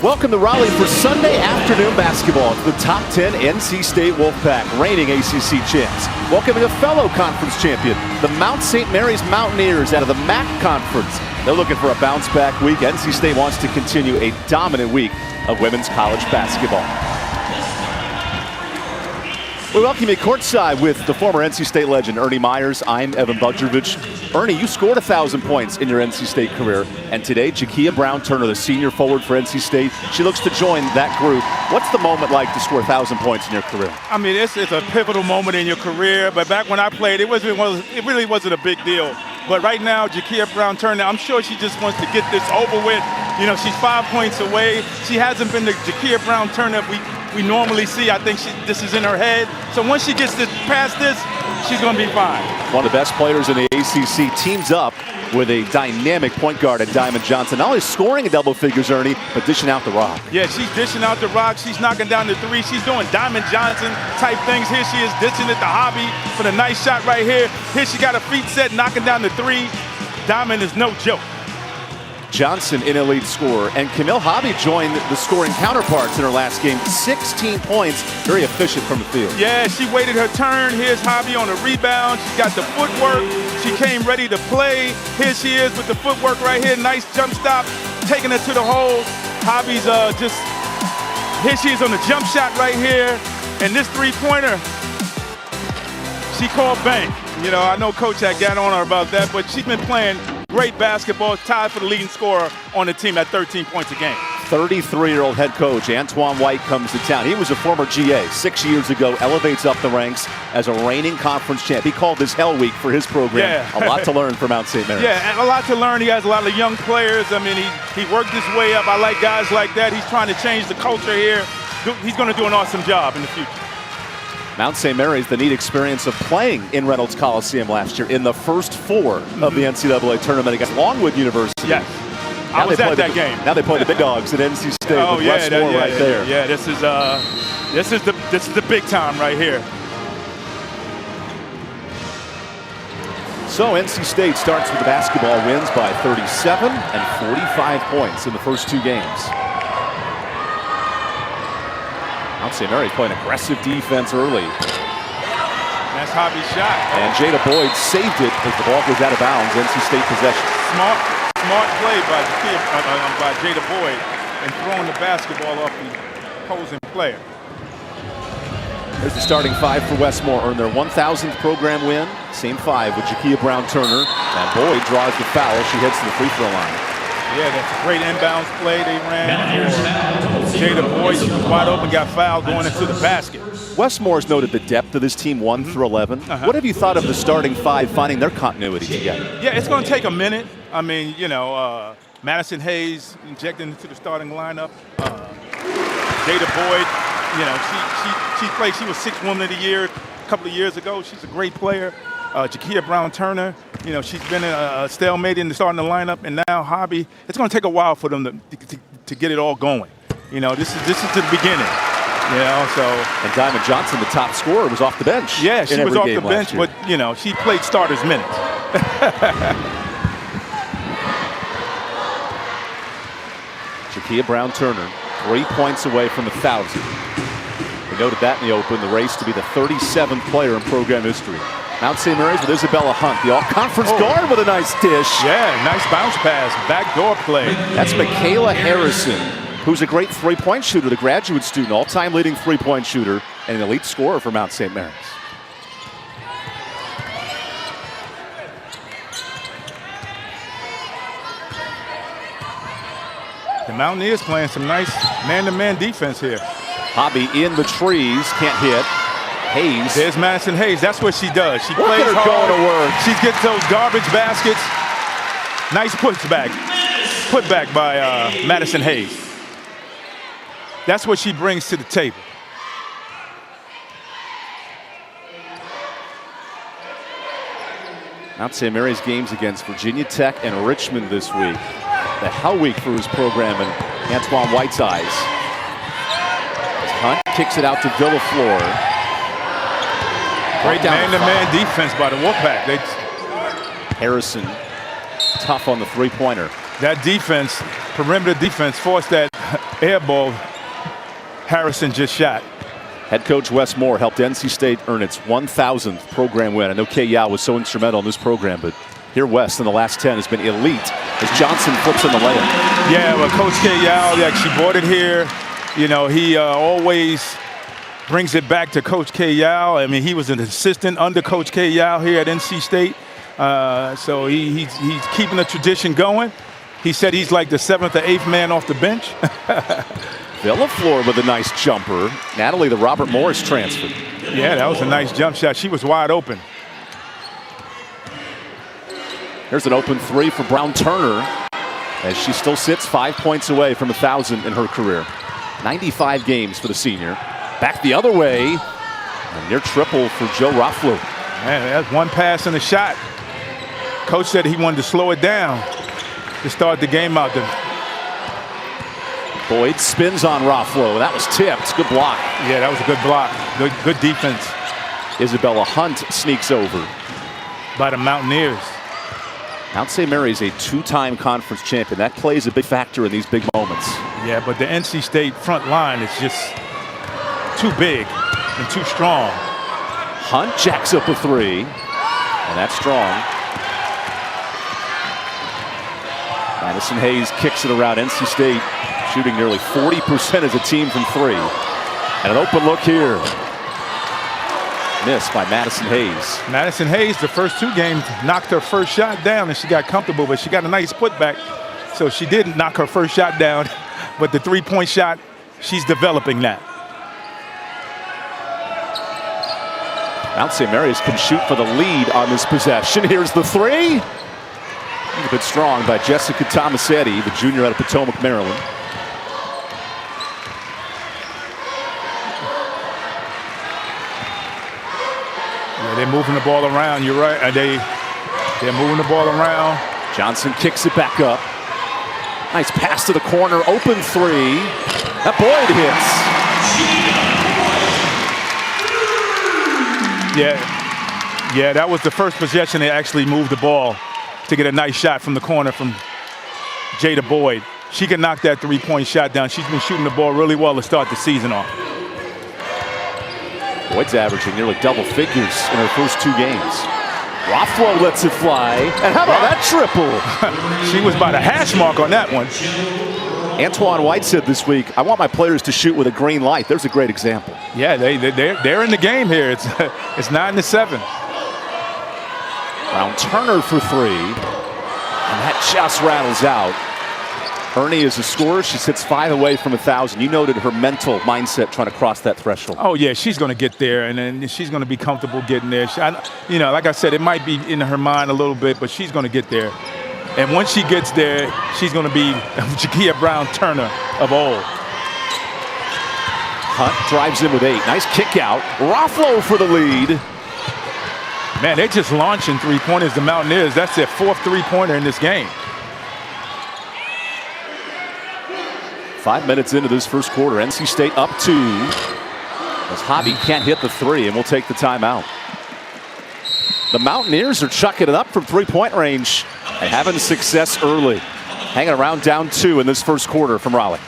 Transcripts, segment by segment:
Welcome to Raleigh for Sunday afternoon basketball. It's the top 10 NC State Wolfpack, reigning ACC champs. Welcoming a fellow conference champion, the Mount St. Mary's Mountaineers out of the MAC Conference. They're looking for a bounce-back week. NC State wants to continue a dominant week of women's college basketball. We welcome you courtside with the former NC State legend, Ernie Myers. I'm Evan Budrovich. Ernie, you scored 1,000 points in your NC State career. And today, Jakia Brown-Turner, the senior forward for NC State, she looks to join that group. What's the moment like to score 1,000 points in your career? I mean, it's a pivotal moment in your career. But back when I played, it really wasn't a big deal. But right now, Jakia Brown-Turner, I'm sure she just wants to get this over with. You know, she's 5 points away. She hasn't been the Jakia Brown-Turner we normally see. I think this is in her head. So once she gets past this, she's going to be fine. One of the best players in the ACC teams up with a dynamic point guard at Diamond Johnson. Not only scoring in double figures, Ernie, but dishing out the rock. Yeah, she's dishing out the rock. She's knocking down the three. She's doing Diamond Johnson type things. Here she is dishing at the hobby for the nice shot right here. Here she got her feet set, knocking down the three. Diamond is no joke. Johnson, an elite scorer, and Camille Hobby joined the scoring counterparts in her last game. 16 points, very efficient from the field. Yeah, she waited her turn. Here's Hobby on the rebound. She's got the footwork. She came ready to play. Here she is with the footwork right here. Nice jump stop, taking it to the hole. Hobby's here she is on the jump shot right here. And this three-pointer, she called bank. You know, I know Coach had got on her about that, but she's been playing great basketball, tied for the leading scorer on the team at 13 points a game. 33-year-old head coach Antoine White comes to town. He was a former GA 6 years ago, elevates up the ranks as a reigning conference champ. He called this Hell Week for his program. Yeah. A lot to learn for Mount St. Mary's. Yeah, and a lot to learn. He has a lot of young players. I mean, he worked his way up. I like guys like that. He's trying to change the culture here. He's going to do an awesome job in the future. Mount St. Mary's, the neat experience of playing in Reynolds Coliseum last year in the first four of the NCAA tournament against Longwood University. Yes, I was at that game. Now they play the big dogs at NC State. Oh with yeah, Westmore right there. Yeah, this is the big time right here. So NC State starts with the basketball wins by 37 and 45 points in the first two games. Mount St. Mary's playing aggressive defense early. That's Hobby's shot. And Jada Boyd saved it as the ball goes out of bounds. NC State possession. Smart play by Jada Boyd and throwing the basketball off the opposing player. There's the starting five for Westmore. Earned their 1,000th program win. Same five with Jakia Brown-Turner. And Boyd draws the foul. She heads to the free throw line. Yeah, that's a great inbounds play they ran. Jada Boyd, she was wide open, got fouled going into the basket. Westmore's noted the depth of this team 1 through 11. What have you thought of the starting five finding their continuity together? Yeah, it's going to take a minute. I mean, you know, Madison Hayes injected into the starting lineup. Jada Boyd, you know, she played. She was 6th Woman of the Year a couple of years ago. She's a great player. Jakia Brown-Turner, you know, she's been a stalemate in the starting lineup, and now Hobby. It's going to take a while for them to get it all going. You know, this is the beginning. You know, so. And Diamond Johnson, the top scorer, was off the bench. Yeah, she was off the bench, but you know, she played starters minutes. Jakia Brown-Turner, 3 points away from 1,000. We noted that in the open, the race to be the 37th player in program history. Mount St. Mary's with Isabella Hunt, the all-conference guard with a nice dish. Yeah, nice bounce pass, backdoor play. That's Michaela Harrison, who's a great three-point shooter, the graduate student, all-time leading three-point shooter, and an elite scorer for Mount St. Mary's. The Mountaineers playing some nice man-to-man defense here. Hobby in the trees, can't hit. Hayes. There's Madison Hayes. That's what she does. She Look plays at her hard. going to work. She gets those garbage baskets. Nice putback by Madison Hayes. That's what she brings to the table. Mount St. Mary's games against Virginia Tech and Richmond this week. The hell week for his program in Antoine White's eyes. As Hunt kicks it out to Villaflor. Great man-to-man defense by the Wolfpack. Harrison, tough on the three-pointer. That defense, perimeter defense, forced that air ball Harrison just shot. Head coach Wes Moore helped NC State earn its 1,000th program win. I know Kay Yao was so instrumental in this program, but here Wes in the last 10 has been elite as Johnson flips in the layup. Yeah, well, Coach Kay Yao, like, she brought it here. You know, he always brings it back to Coach Kay Yao. I mean, he was an assistant under Coach Kay Yao here at NC State. So he's keeping the tradition going. He said he's like the 7th or 8th man off the bench. Villaflor with a nice jumper. Natalie, the Robert Morris transfer. Yeah, that was a nice jump shot. She was wide open. Here's an open three for Brown Turner as she still sits 5 points away from 1,000 in her career. 95 games for the senior. Back the other way. A near triple for Joe Rafflo. Man, that's one pass and a shot. Coach said he wanted to slow it down to start the game out there. Boyd spins on Rafflo. That was tipped. Good block. Yeah, that was a good block. Good defense. Isabella Hunt sneaks over. By the Mountaineers. Mount St. Mary's a two-time conference champion. That plays a big factor in these big moments. Yeah, but the NC State front line is just too big and too strong. Hunt jacks up a three, and that's strong. Madison Hayes kicks it around. NC State shooting nearly 40% as a team from three. And an open look here. Missed by Madison Hayes. Madison Hayes, the first two games, knocked her first shot down and she got comfortable, but she got a nice putback. So she didn't knock her first shot down, but the three-point shot, she's developing that. Mount St. Mary's can shoot for the lead on this possession. Here's the three. A bit strong by Jessica Tomasetti, the junior out of Potomac, Maryland. Yeah, they're moving the ball around. You're right. They're moving the ball around. Johnson kicks it back up. Nice pass to the corner. Open three. That Boyd hits. Yeah, that was the first possession they actually moved the ball to get a nice shot from the corner from Jada Boyd. She can knock that three-point shot down. She's been shooting the ball really well to start the season off. Boyd's averaging nearly double figures in her first two games. Rafflo lets it fly. And how about that triple? She was by the hash mark on that one. Antoine White said this week, I want my players to shoot with a green light. There's a great example. Yeah, they're in the game here. It's 9-7. Brown Turner for three. And that just rattles out. Ernie is a scorer. She sits 5 away from 1,000. You noted her mental mindset trying to cross that threshold. Oh, yeah, she's going to get there, and then she's going to be comfortable getting there. Like I said, it might be in her mind a little bit, but she's going to get there. And once she gets there, she's going to be Jakia Brown Turner of old. Hunt drives in with 8. Nice kick out. Rafflo for the lead. Man, they're just launching three-pointers, the Mountaineers. That's their 4th three-pointer in this game. 5 minutes into this first quarter, NC State up 2. As Hobby can't hit the three, and we'll take the timeout. The Mountaineers are chucking it up from three-point range and having success early. Hanging around down 2 in this first quarter from Raleigh.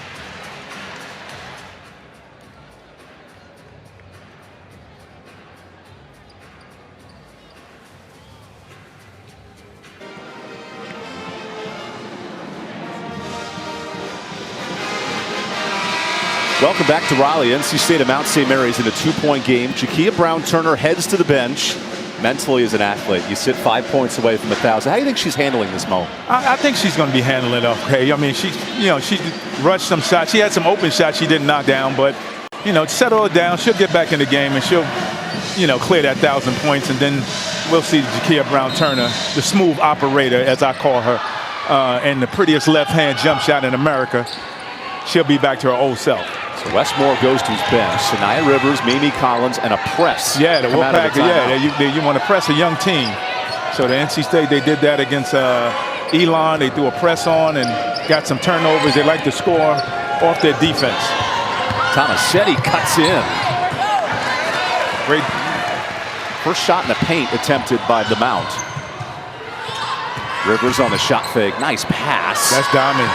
Welcome back to Raleigh. NC State and Mount St. Mary's in a 2-point game. Jakia Brown Turner heads to the bench. Mentally as an athlete, you sit 5 points away from 1,000. How do you think she's handling this moment? I think she's going to be handling it okay. I mean, she rushed some shots. She had some open shots she didn't knock down, but settle it down. She'll get back in the game and she'll, clear that 1,000 points, and then we'll see Jakia Brown Turner, the smooth operator, as I call her, and the prettiest left-hand jump shot in America. She'll be back to her old self. So Westmore goes to his bench. Sanaya Rivers, Mimi Collins, and a press. Yeah, the Wolfpack. You want to press a young team. So the NC State, they did that against Elon. They threw a press on and got some turnovers. They like to score off their defense. Tomasetti cuts in. Great. First shot in the paint attempted by the Mount. Rivers on the shot fake. Nice pass. That's Diamond.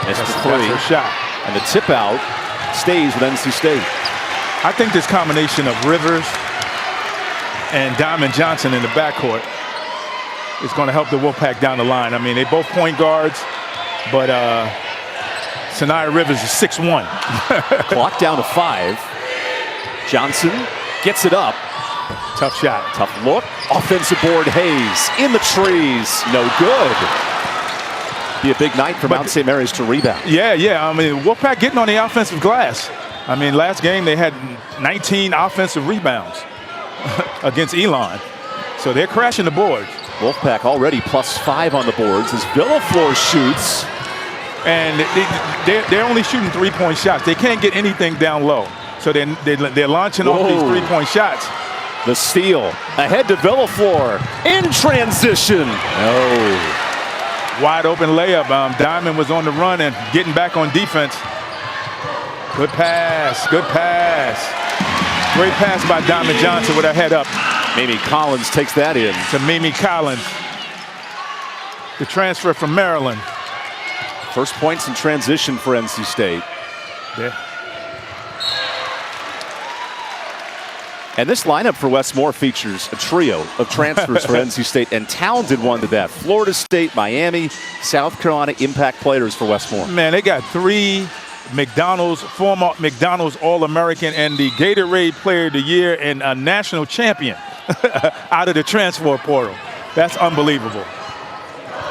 Missed the three. That's her shot. And the tip out stays with NC State. I think this combination of Rivers and Diamond Johnson in the backcourt is going to help the Wolfpack down the line. I mean, they both point guards, but Sanaya Rivers is 6'1". Clock down to 5. Johnson gets it up. Tough shot. Tough look. Offensive board, Hayes in the trees. No good. Be a big night for Mount St. Mary's to rebound. Yeah. I mean, Wolfpack getting on the offensive glass. I mean, last game they had 19 offensive rebounds against Elon. So they're crashing the boards. Wolfpack already +5 on the boards as Villaflor shoots. And they're only shooting 3-point shots. They can't get anything down low. So they're launching off these 3-point shots. The steal ahead to Villaflor in transition. No. Wide open layup. Diamond was on the run and getting back on defense. Good pass. Good pass. Great pass by Diamond Johnson with her head up. Mimi Collins takes that in. To Mimi Collins. The transfer from Maryland. First points in transition for NC State. Yeah. And this lineup for Westmore features a trio of transfers for NC State, and talented one to that. Florida State, Miami, South Carolina impact players for Westmore. Man, they got 3 former McDonald's All-American and the Gatorade Player of the Year and a national champion out of the transfer portal. That's unbelievable.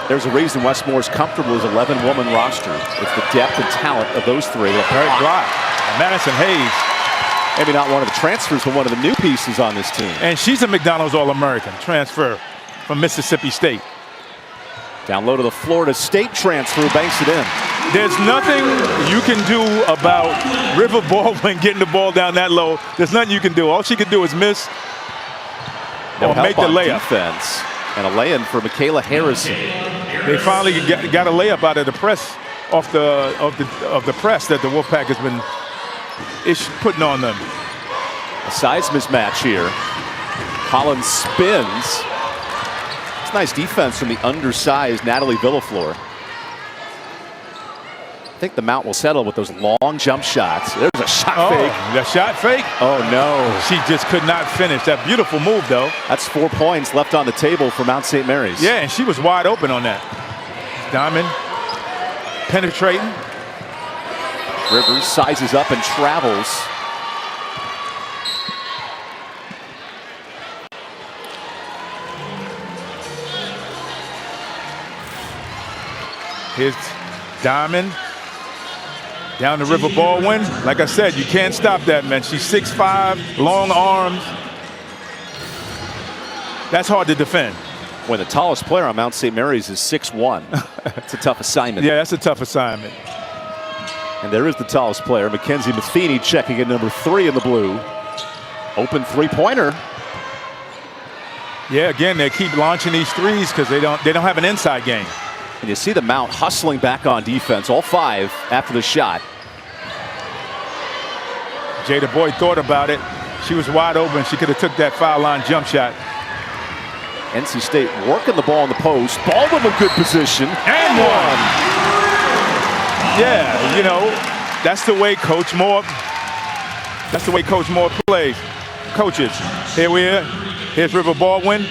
There's a reason Westmore's comfortable as 11-woman roster. It's the depth and talent of those 3. Very block. Madison Hayes. Maybe not one of the transfers, but one of the new pieces on this team. And she's a McDonald's All-American transfer from Mississippi State. Down low to the Florida State transfer, banks it in. There's nothing you can do about River Baldwin getting the ball down that low. There's nothing you can do. All she can do is miss or make the layup. Defense. And a lay-in for Michaela Harrison. They finally got a layup out of the press, off the press that the Wolfpack has been putting on them. A size mismatch here. Collins spins. It's nice defense from the undersized Natalie Villaflor. I think the Mount will settle with those long jump shots. There's a shot fake. The shot fake? Oh, no. She just could not finish. That beautiful move, though. That's 4 points left on the table for Mount St. Mary's. Yeah, and she was wide open on that. Diamond penetrating. Rivers sizes up and travels. Here's Diamond. Down to River Baldwin. Like I said, you can't stop that, man. She's 6'5", long arms. That's hard to defend. When the tallest player on Mount St. Mary's is 6'1". It's a tough assignment. Yeah, that's a tough assignment. And there is the tallest player, Mackenzie Matheny, checking in number 3 in the blue. Open three-pointer. Yeah, again, they keep launching these threes because they don't have an inside game. And you see the Mount hustling back on defense, all 5 after the shot. Jada Boyd thought about it. She was wide open. She could have took that foul line jump shot. NC State working the ball in the post. Baldwin in good position. And one. Yeah, you know, that's the way Coach Moore plays. Coaches. Here we are. Here's River Baldwin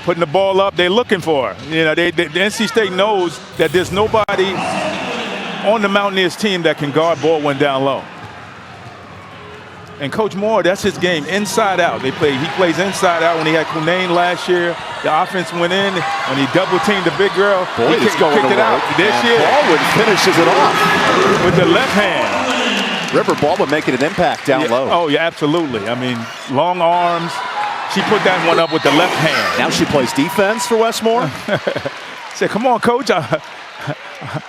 putting the ball up. They're looking for her. You know, the NC State knows that there's nobody on the Mountaineers team that can guard Baldwin down low. And Coach Moore, that's his game, inside out. He plays inside out. When he had Kunane last year, the offense went in. When he double-teamed the big girl, Boy, he kicked it out this year. Baldwin finishes it off with the left hand. River Baldwin making an impact down low. Oh, yeah, absolutely. I mean, long arms. She put that one up with the left hand. Now she plays defense for Westmore. Said, come on, Coach.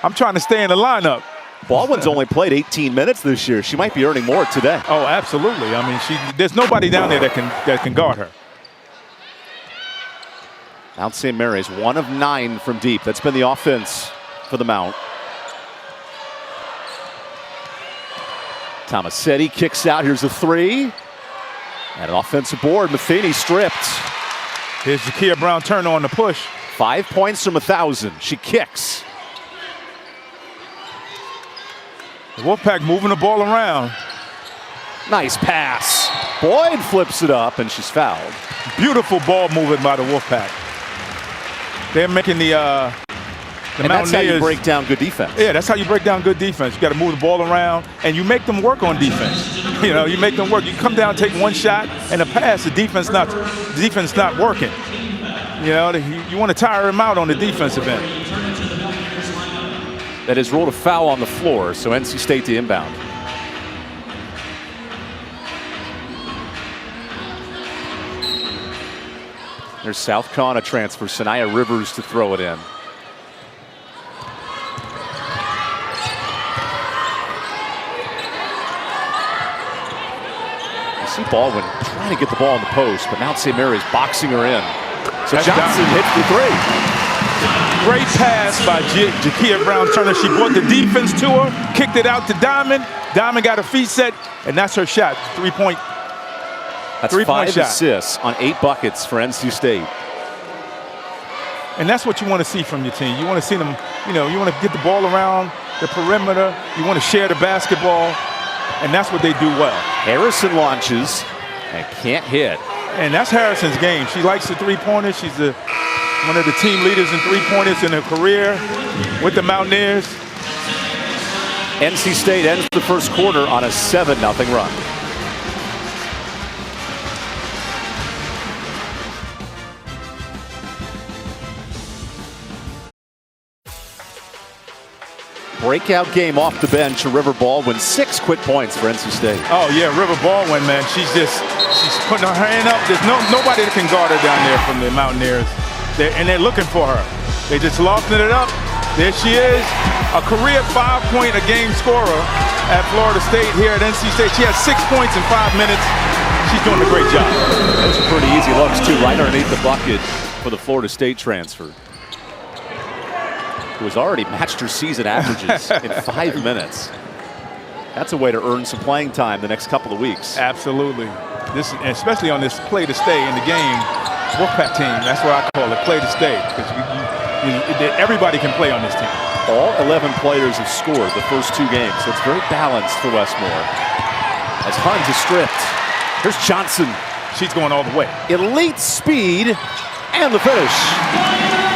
I'm trying to stay in the lineup. Baldwin's only played 18 minutes this year. She might be earning more today. Oh, absolutely. I mean, there's nobody down there that can guard her. Mount St. Mary's 1 of 9 from deep. That's been the offense for the Mount. Tomasetti kicks out. Here's a 3. And an offensive board. Matheny stripped. Here's Jakia Brown-Turner on the push. 5 points from 1,000. She kicks. The Wolfpack moving the ball around. Nice pass. Boyd flips it up, and she's fouled. Beautiful ball movement by the Wolfpack. They're making the and Mountaineers. That's how you break down good defense. Yeah, that's how you break down good defense. You got to move the ball around, and you make them work on defense. You know, you make them work. You come down, take one shot, and a pass. The defense not working. You know, you want to tire them out on the defensive end. That has rolled a foul on the floor, so NC State to inbound. There's South Carolina transfer, Sanaya Rivers to throw it in. You see Baldwin trying to get the ball in the post, but Mount St. Mary's boxing her in. So That's Johnson hits the three. Great pass by Jakia Brown-Turner. She brought the defense to her, kicked it out to Diamond. Diamond got her feet set, and that's her shot. Three-point. That's 5 assists on 8 buckets for NC State. And that's what you want to see from your team. You want to see them, you know, you want to get the ball around the perimeter. You want to share the basketball, and that's what they do well. Harrison launches and can't hit. And that's Harrison's game. She likes the three-pointers. She's one of the team leaders in three-pointers in her career with the Mountaineers. NC State ends the first quarter on a 7-0 run. Breakout game off the bench. River Baldwin, 6 quick points for NC State. Oh yeah, River Baldwin, man. She's putting her hand up. There's nobody that can guard her down there from the Mountaineers. And they're looking for her. They just lofted it up. There she is, a career 5-point-a-game scorer at Florida State here at NC State. She has 6 points in 5 minutes. She's doing a great job. Those are pretty easy looks too, right underneath the bucket for the Florida State transfer, who has already matched her season averages in 5 minutes. That's a way to earn some playing time the next couple of weeks. Absolutely. Especially on this play to stay in the game Wolfpack team. That's what I call it, play to stay. Because everybody can play on this team. All 11 players have scored the first 2 games, so it's very balanced for Westmore. As Hunt is stripped. Here's Johnson. She's going all the way. Elite speed and the finish.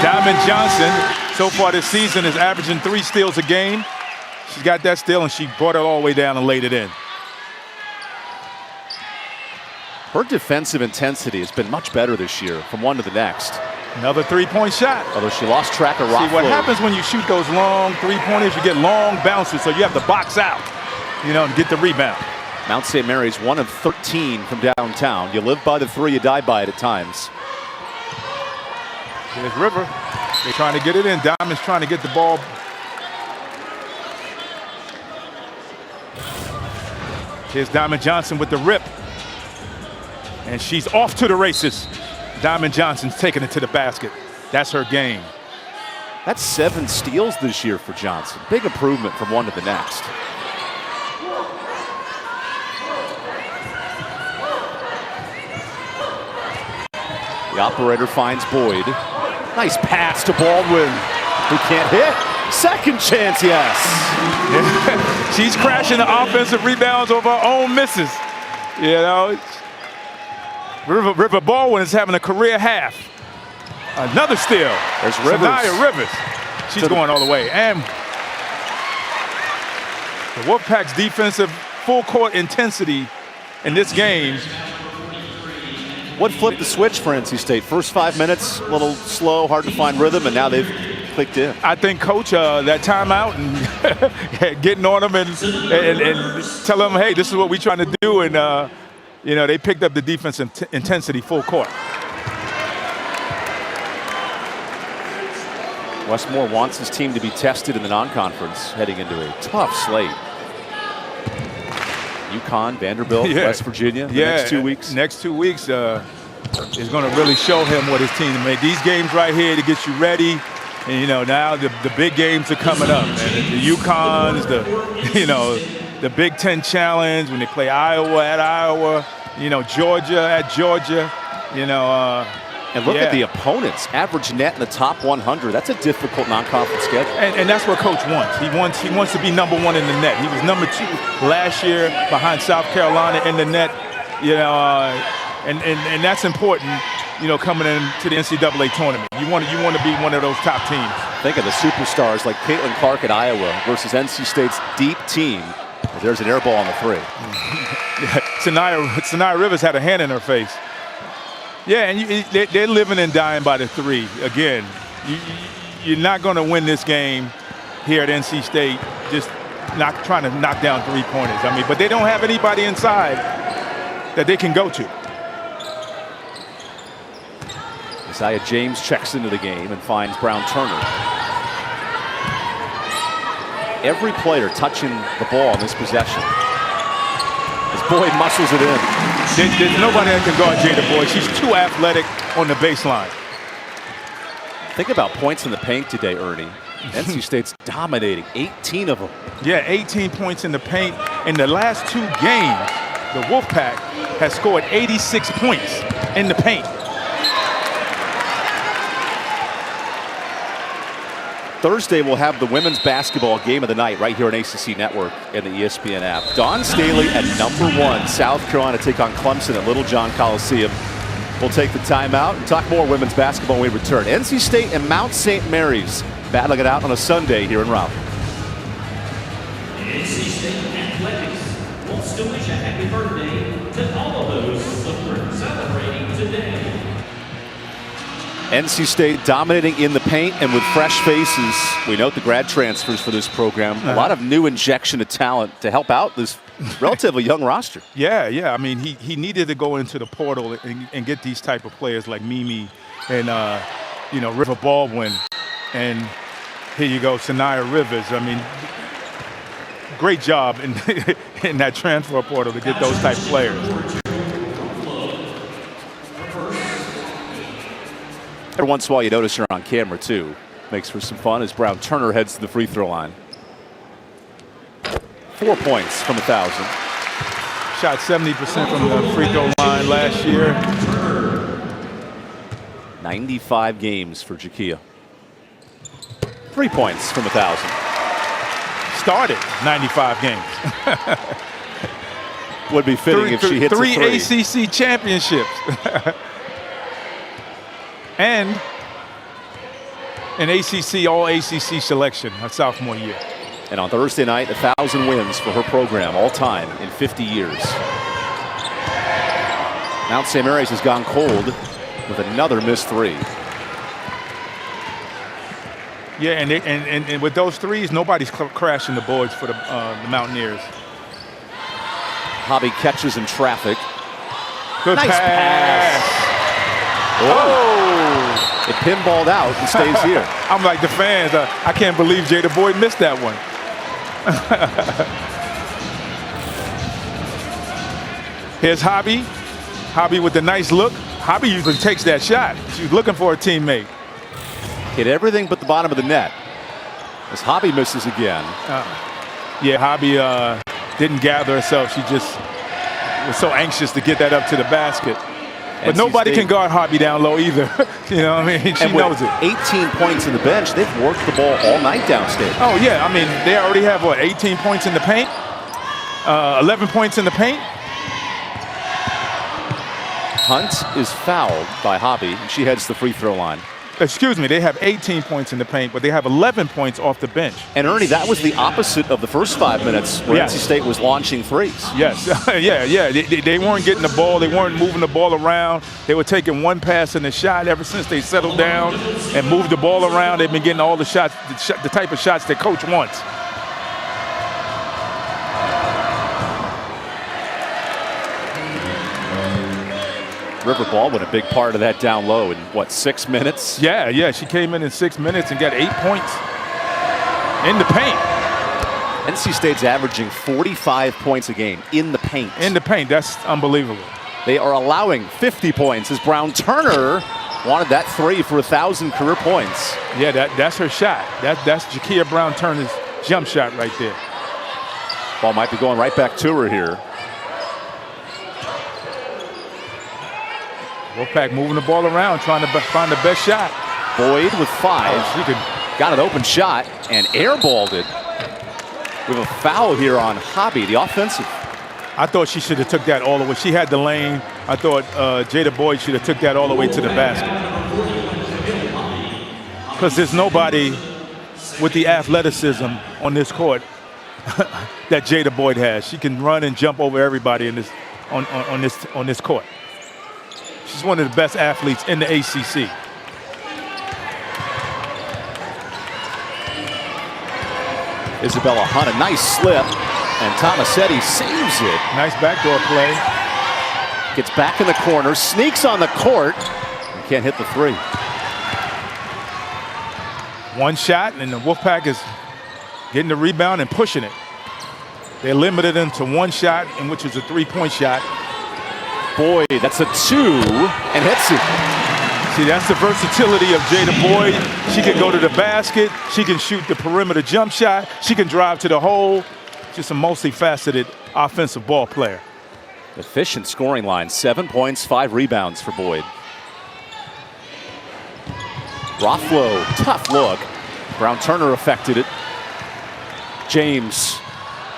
Diamond Johnson, so far this season, is averaging 3 steals a game. She's got that steal, and she brought it all the way down and laid it in. Her defensive intensity has been much better this year from one to the next. Another 3-point shot. Although she lost track of rock. See, what happens when you shoot those long 3-pointers, you get long bounces, so you have to box out, you know, and get the rebound. Mount St. Mary's 1 of 13 from downtown. You live by the 3, you die by it at times. Here's River. They're trying to get it in. Diamond's trying to get the ball. Here's Diamond Johnson with the rip. And she's off to the races. Diamond Johnson's taking it to the basket. That's her game. That's 7 steals this year for Johnson. Big improvement from one to the next. The operator finds Boyd. Nice pass to Baldwin, who can't hit. Second chance, yes. She's crashing the offensive rebounds over her own misses. You know, River Baldwin is having a career half. Another steal. There's Rivers. Sanaya Rivers. She's going all the way. And the Wolfpack's defensive full court intensity in this game. What flipped the switch for NC State? First 5 minutes, a little slow, hard to find rhythm, and now they've clicked in. I think Coach, that timeout and getting on them and tell them, hey, this is what we're trying to do. And, you know, they picked up the defensive intensity full court. Westmore wants his team to be tested in the non-conference heading into a tough slate. UConn, Vanderbilt, West Virginia, the next 2 weeks. Next 2 weeks is going to really show him what his team made. These games right here to get you ready. And, you know, now the big games are coming up. And the UConns, the Big Ten Challenge, when they play Iowa at Iowa, you know, Georgia at Georgia, you know, And look at the opponents. Average net in the top 100. That's a difficult non-conference schedule. And that's what Coach wants. He wants to be number 1 in the net. He was number 2 last year behind South Carolina in the net. You know, and that's important. You know, coming into the NCAA tournament, you want to be one of those top teams. Think of the superstars like Caitlin Clark at Iowa versus NC State's deep team. There's an air ball on the 3. Yeah, Sanaya Rivers had a hand in her face. Yeah, and they're living and dying by the 3. Again, you're not going to win this game here at NC State just trying to knock down 3-pointers. I mean, but they don't have anybody inside that they can go to. Isaiah James checks into the game and finds Brown Turner. Every player touching the ball in this possession. As Boyd muscles it in. There's nobody that can guard Jada Boyd. She's too athletic on the baseline. Think about points in the paint today, Ernie. NC State's dominating, 18 of them. Yeah, 18 points in the paint. In the last 2 games, the Wolfpack has scored 86 points in the paint. Thursday, we'll have the women's basketball game of the night right here on ACC Network and the ESPN app. Dawn Staley at #1. South Carolina take on Clemson at Littlejohn Coliseum. We'll take the timeout and talk more women's basketball when we return. NC State and Mount St. Mary's battling it out on a Sunday here in Raleigh. NC State Athletics wants to wish a happy birthday to all of those celebrating today. NC State dominating in the paint and with fresh faces. We note the grad transfers for this program. A lot of new injection of talent to help out this relatively young roster. Yeah. I mean, he needed to go into the portal and get these type of players like Mimi and, River Baldwin. And here you go, Sanaya Rivers. I mean, great job in that transfer portal to get those type of players. Every once in a while you notice her on camera too. Makes for some fun as Brown Turner heads to the free throw line. 4 points from 1,000. Shot 70% from the free throw line last year. 95 games for Jakia. 3 points from 1,000. Started 95 games. Would be fitting if she hits a 3. 3 ACC championships. And an all ACC selection her sophomore year. And on Thursday night, 1,000 wins for her program all time in 50 years. Mount St. Mary's has gone cold with another missed 3. Yeah, and with those 3s, nobody's crashing the boards for the Mountaineers. Hobby catches in traffic. Good nice pass. It pinballed out and stays here. I'm like the fans. I can't believe Jada Boyd missed that one. Here's Hobby. Hobby with the nice look. Hobby usually takes that shot. She's looking for a teammate. Hit everything but the bottom of the net. As Hobby misses again. Yeah, Hobby didn't gather herself. She just was so anxious to get that up to the basket. But nobody can guard Hobby down low either. You know what I mean? She knows it. 18 points in the bench. They've worked the ball all night downstate. Oh, yeah. I mean, they already have, 18 points in the paint? 11 points in the paint? Hunt is fouled by Hobby, and she heads to the free throw line. Excuse me, they have 18 points in the paint, but they have 11 points off the bench. And Ernie, that was the opposite of the first 5 minutes where NC State was launching threes. Yes, yeah. They weren't getting the ball. They weren't moving the ball around. They were taking one pass in the shot. Ever since they settled down and moved the ball around, they've been getting all the shots, the type of shots that coach wants. River Baldwin, a big part of that down low in, 6 minutes? Yeah, she came in 6 minutes and got 8 points in the paint. NC State's averaging 45 points a game in the paint. In the paint, that's unbelievable. They are allowing 50 points as Brown Turner wanted that 3 for 1,000 career points. Yeah, that's her shot. That's Jakia Brown Turner's jump shot right there. Ball might be going right back to her here. Wolfpack moving the ball around, trying to find the best shot. Boyd with 5. Oh, got an open shot and airballed it. We have a foul here on Hobby, the offensive. I thought she should have took that all the way. She had the lane. I thought Jada Boyd should have took that all the way to the basket. Because there's nobody with the athleticism on this court that Jada Boyd has. She can run and jump over everybody in this on this court. She's one of the best athletes in the ACC. Isabella Hunt, a nice slip, and Tomasetti saves it. Nice backdoor play. Gets back in the corner, sneaks on the court, and can't hit the 3. One shot, and the Wolfpack is getting the rebound and pushing it. They limited him to one shot, in which is a 3-point shot. Boyd, that's a 2, and hits it. See, that's the versatility of Jada Boyd. She can go to the basket. She can shoot the perimeter jump shot. She can drive to the hole. Just a multifaceted offensive ball player. Efficient scoring line, 7 points, 5 rebounds for Boyd. Rothflow, tough look. Brown Turner affected it. James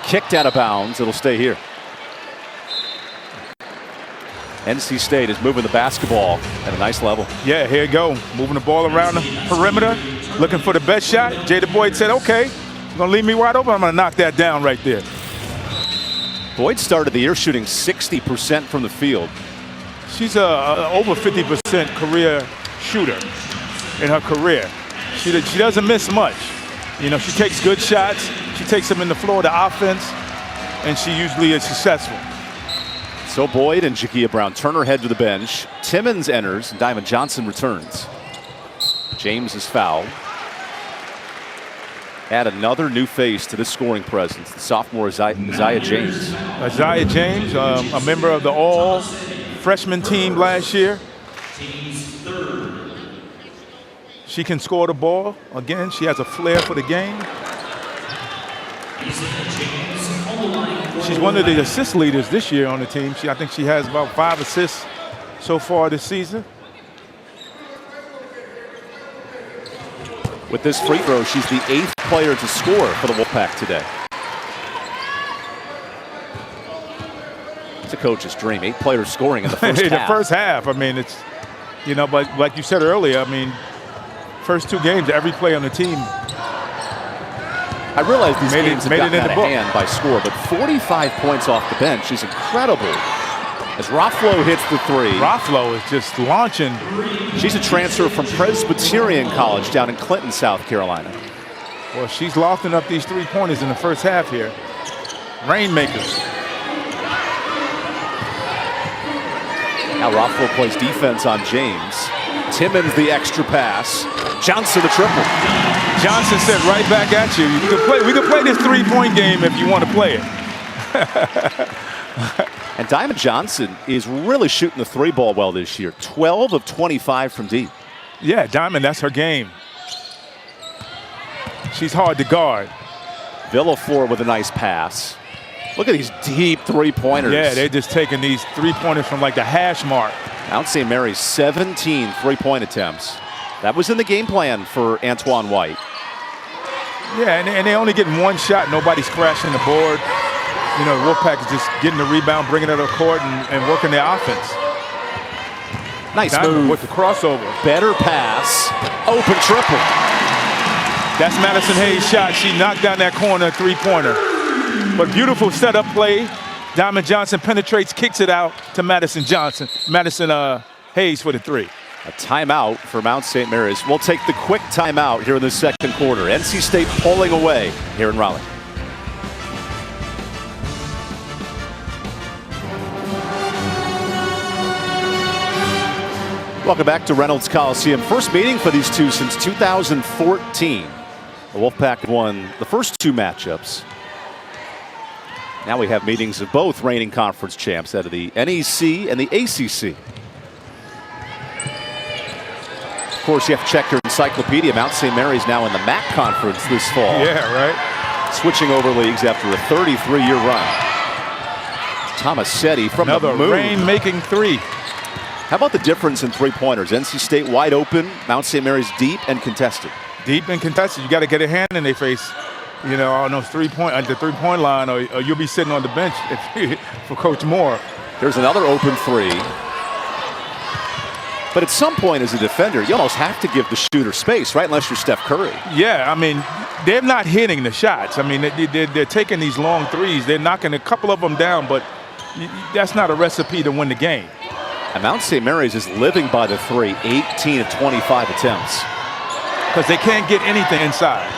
kicked out of bounds. It'll stay here. NC State is moving the basketball at a nice level. Yeah, here you go. Moving the ball around the perimeter, looking for the best shot. Jada Boyd said, okay, you're going to leave me wide open. I'm going to knock that down right there. Boyd started the year shooting 60% from the field. She's a over 50% career shooter in her career. She doesn't miss much. You know, she takes good shots. She takes them in the floor of the offense, and she usually is successful. So Boyd and Jakia Brown Turner head to the bench. Timmons enters, and Diamond Johnson returns. James is fouled. Add another new face to this scoring presence, the sophomore Isaiah James. Isaiah James, a member of the all-freshman team last year. She can score the ball. Again, she has a flair for the game. She's one of the assist leaders this year on the team. I think she has about 5 assists so far this season. With this free throw, she's the 8th player to score for the Wolfpack today. It's a coach's dream. 8 players scoring in the first half. The first half, I mean, it's, you know, but like you said earlier, I mean, first 2 games, every player on the team. I realize these games have gotten out of hand by score, but 45 points off the bench is incredible. As Rothflow hits the 3. Rothflow is just launching. She's a transfer from Presbyterian College down in Clinton, South Carolina. Well, she's lofting up these 3-pointers in the first half here. Rainmakers. Now Rothflow plays defense on James. Timmons the extra pass. Johnson the triple. Johnson said right back at you. We can play this 3-point game if you want to play it. And Diamond Johnson is really shooting the 3-ball well this year. 12 of 25 from deep. Yeah, Diamond, that's her game. She's hard to guard. Villaflor with a nice pass. Look at these deep 3-pointers. Yeah, they're just taking these 3-pointers from like the hash mark. Mount St. Mary's 17 3-point attempts. That was in the game plan for Antoine White. Yeah, and they only getting 1 shot. Nobody's crashing the board. You know, the Wolfpack is just getting the rebound, bringing it to the court, and working their offense. Nice Diamond move. with the crossover. Better pass. Open triple. That's Madison Hayes' shot. She knocked down that corner 3-pointer. But beautiful setup play. Diamond Johnson penetrates, kicks it out to Madison Hayes for the 3. A timeout for Mount St. Mary's. We'll take the quick timeout here in the second quarter. NC State pulling away here in Raleigh. Welcome back to Reynolds Coliseum. First meeting for these two since 2014. The Wolfpack won the first 2 matchups. Now we have meetings of both reigning conference champs out of the NEC and the ACC. Of course, you have to check your encyclopedia. Mount St. Mary's now in the MAC conference this fall. Yeah, right. Switching over leagues after a 33-year run. Tomasetti from another the moon. rain-making 3. How about the difference in three-pointers? NC State wide open, Mount St. Mary's deep and contested. Deep and contested. You got to get a hand in their face, you know, on those at the three-point line, or you'll be sitting on the bench for Coach Moore. Here's another open three. But at some point as a defender, you almost have to give the shooter space, right? Unless you're Steph Curry. Yeah, I mean, they're not hitting the shots. I mean, they're taking these long threes. They're knocking a couple of them down, but that's not a recipe to win the game. And Mount St. Mary's is living by the three, 18 of 25 attempts. Because they can't get anything inside.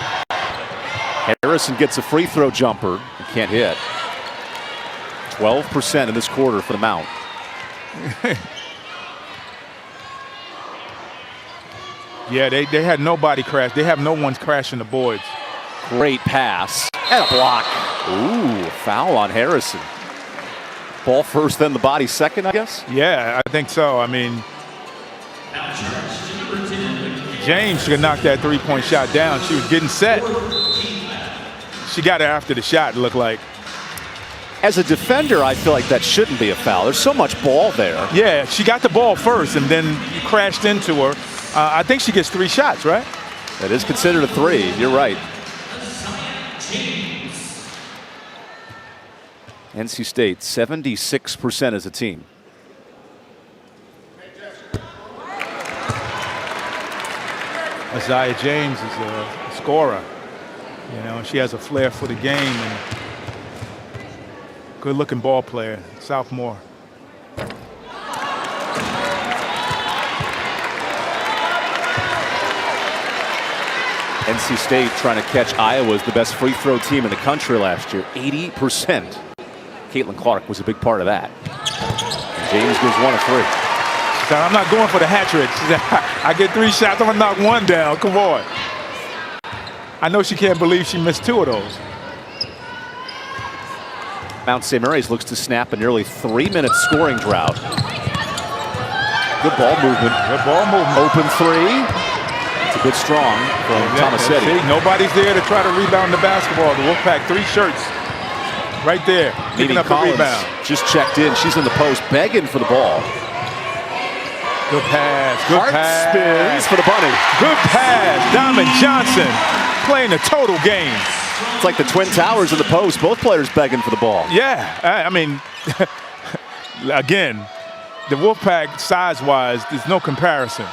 Harrison gets a free throw jumper. He can't hit. 12% in this quarter for the Mount. Yeah, they had nobody crash. They have no one crashing the boards. Great pass. And a block. Ooh, foul on Harrison. Ball first, then the body second, I guess? Yeah, I think so. I mean, James should have knocked that three-point shot down. She was getting set. She got it after the shot, it looked like. As a defender, I feel like that shouldn't be a foul. There's so much ball there. Yeah, she got the ball first, and then you crashed into her. I think she gets 3 shots, right? That is considered a 3. You're right. NC State, 76% as a team. Isaiah James is a scorer. You know, she has a flair for the game and good-looking ball player, sophomore. NC State trying to catch Iowa as the best free throw team in the country last year, 80%. Caitlin Clark was a big part of that. And James goes 1 of 3. So I'm not going for the hat trick. She said, I get 3 shots, I'm gonna knock 1 down. Come on. I know she can't believe she missed 2 of those. Mount St. Mary's looks to snap a nearly 3-minute scoring drought. Good ball movement. Good ball movement. Open 3. It's a bit strong from Tomasetti. See, nobody's there to try to rebound the basketball. The Wolfpack, 3 shirts. Right there, picking up a rebound. Just checked in. She's in the post, begging for the ball. Good pass. Good Hart pass. spins for the bunny. Good pass. Diamond Johnson playing the total game. It's like the Twin Towers in the post. Both players begging for the ball. Yeah, I mean, again, the Wolfpack size-wise, there's no comparison.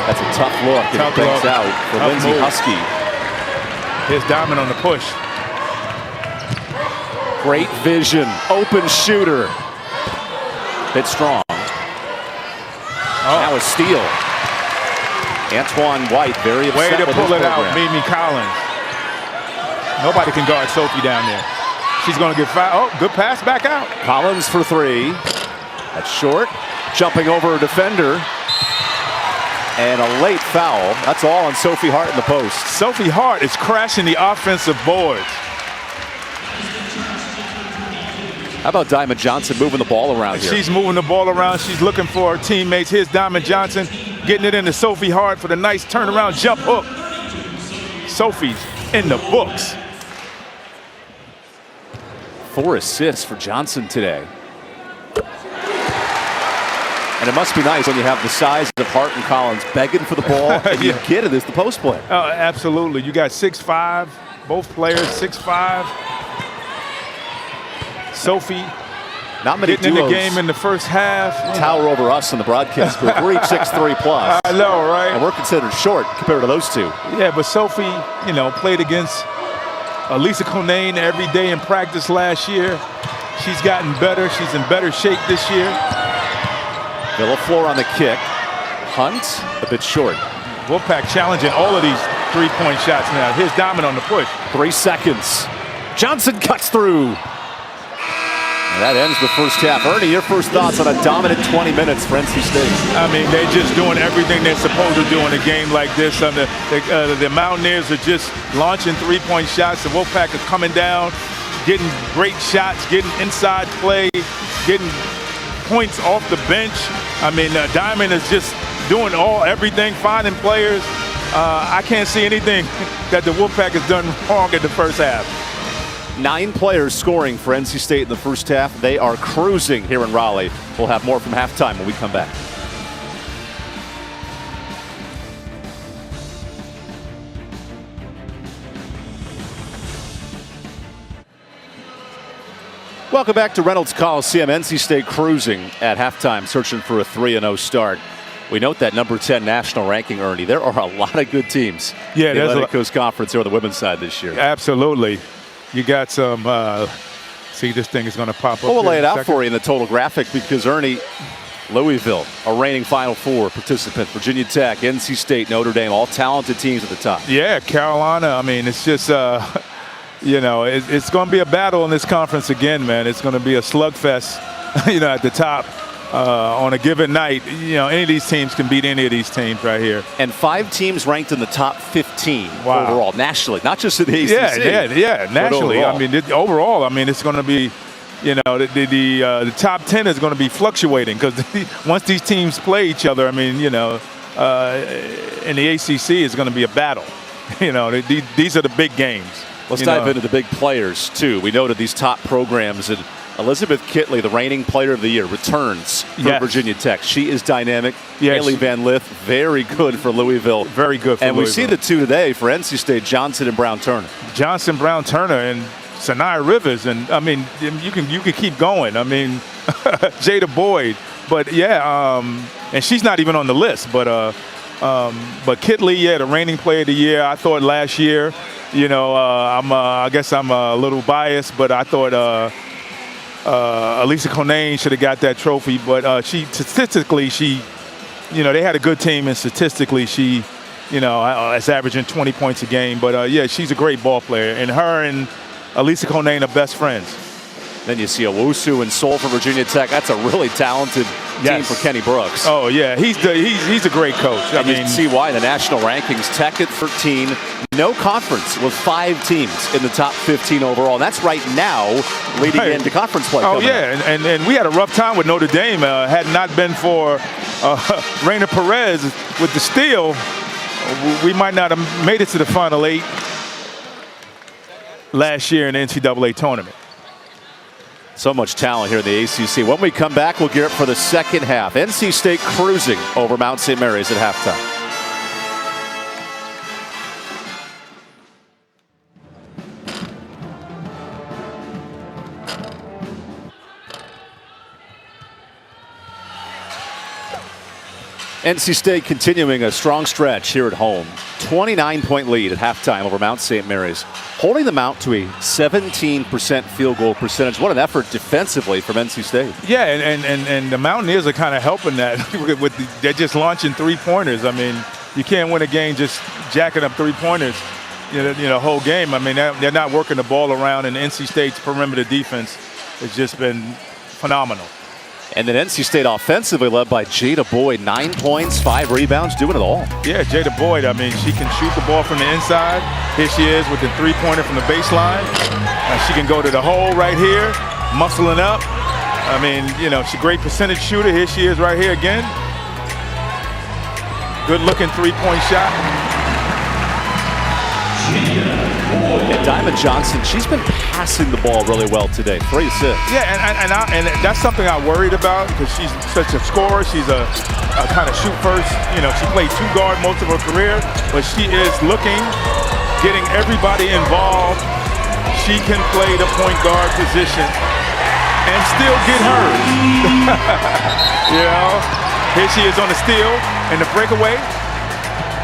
That's a tough look. It banks out for Lindsay Husky. Here's Diamond on the push. Great vision. Open shooter. Bit strong. Now a steal. Antoine White very upset Way to with pull his it out, program. Mimi Collins. Nobody can guard Sophie down there. She's going to get fouled. Oh, good pass back out. Collins for 3. That's short. Jumping over a defender. And a late foul. That's all on Sophie Hart in the post. Sophie Hart is crashing the offensive boards. How about Diamond Johnson moving the ball around here? She's moving the ball around. She's looking for her teammates. Here's Diamond Johnson getting it into Sophie Hart for the nice turnaround jump hook. Sophie's in the books. 4 assists for Johnson today. And it must be nice when you have the size of Hart and Collins begging for the ball and you get it as the post player. Oh, absolutely. You got 6'5", both players 6'5". Sophie Not many getting in duos the game in the first half. tower over us in the broadcast group. We're each 6'3" plus. I know, right? And we're considered short compared to those two. Yeah, but Sophie, you know, played against Elisa Conane every day in practice last year. She's gotten better. She's in better shape this year. Villaflor on the kick. Hunt a bit short. Wolfpack challenging all of these three-point shots now. Here's Diamond on the push. 3 seconds. Johnson cuts through. And that ends the first half. Ernie, your first thoughts on a dominant 20 minutes for NC State? I mean, they're just doing everything they're supposed to do in a game like this. The Mountaineers are just launching three-point shots. The Wolfpack is coming down, getting great shots, getting inside play, getting points off the bench. I mean, Diamond is just doing everything, finding players. I can't see anything that the Wolfpack has done wrong in the first half. 9 players scoring for NC State in the first half. They are cruising here in Raleigh. We'll have more from halftime when we come back. Welcome back to Reynolds Coliseum. NC State cruising at halftime, searching for a 3-0 start. We note that number 10 national ranking, Ernie. There are a lot of good teams in the Atlantic Coast Conference here on the women's side this year. Absolutely. You got some, see, this thing is going to pop up. Well, we'll lay it out for you in the total graphic because, Ernie, Louisville, a reigning Final Four participant, Virginia Tech, NC State, Notre Dame, all talented teams at the top. Yeah, Carolina. I mean, it's just, you know, it's going to be a battle in this conference again, man. It's going to be a slugfest, you know, at the top. On a given night, you know, any of these teams can beat any of these teams right here. And 5 teams ranked in the top 15 overall, nationally, not just in the ACC. Yeah, nationally. I mean, overall, I mean, it's going to be, you know, the top 10 is going to be fluctuating because once these teams play each other, I mean, you know, in the ACC is going to be a battle. You know, these are the big games. Let's dive into the big players, too. We noted these top programs, and Elizabeth Kitley, the reigning player of the year, returns for Virginia Tech. She is dynamic. Haley Van Lith, very good for Louisville. Very good for Louisville. And we see the 2 today for NC State, Johnson and Brown-Turner. Johnson, Brown-Turner, and Sanaya Rivers. And, I mean, you can keep going. I mean, Jada Boyd. But, yeah, and she's not even on the list. But Kitley, yeah, the reigning player of the year. I thought last year, you know, I guess I'm a little biased, but I thought Elisa Conane should have got that trophy, but statistically, you know, they had a good team, and statistically, she, you know, is averaging 20 points a game. But yeah, she's a great ball player, and her and Elisa Conane are best friends. Then you see Owusu and Soul for Virginia Tech. That's a really talented team for Kenny Brooks. Oh yeah, he's a great coach. I mean, you can see why in the national rankings, Tech at 13, no conference with 5 teams in the top 15 overall. And that's right now leading into conference play. Oh yeah, and we had a rough time with Notre Dame. Had not been for Raina Perez with the steal, we might not have made it to the Final 8 last year in the NCAA tournament. So much talent here in the ACC. When we come back, we'll gear up for the second half. NC State cruising over Mount St. Mary's at halftime. NC State continuing a strong stretch here at home. 29-point lead at halftime over Mount St. Mary's, holding them out to a 17% field goal percentage. What an effort defensively from NC State. Yeah, and the Mountaineers are kind of helping that. They're just launching 3-pointers. I mean, you can't win a game just jacking up 3-pointers, you know, whole game. I mean, they're not working the ball around, and NC State's perimeter defense has just been phenomenal. And then NC State offensively led by Jada Boyd, 9 points, 5 rebounds, doing it all. Yeah, Jada Boyd, I mean, she can shoot the ball from the inside. Here she is with the 3-pointer from the baseline. She can go to the hole right here, muscling up. I mean, you know, she's a great percentage shooter. Here she is right here again. Good looking 3-point shot. And Diamond Johnson, she's been passing the ball really well today. 3 assists. Yeah, and that's something I worried about because she's such a scorer. She's a kind of shoot first. You know, she played 2 guard most of her career, but she is getting everybody involved. She can play the point guard position and still get hers. You know, here she is on the steal and the breakaway.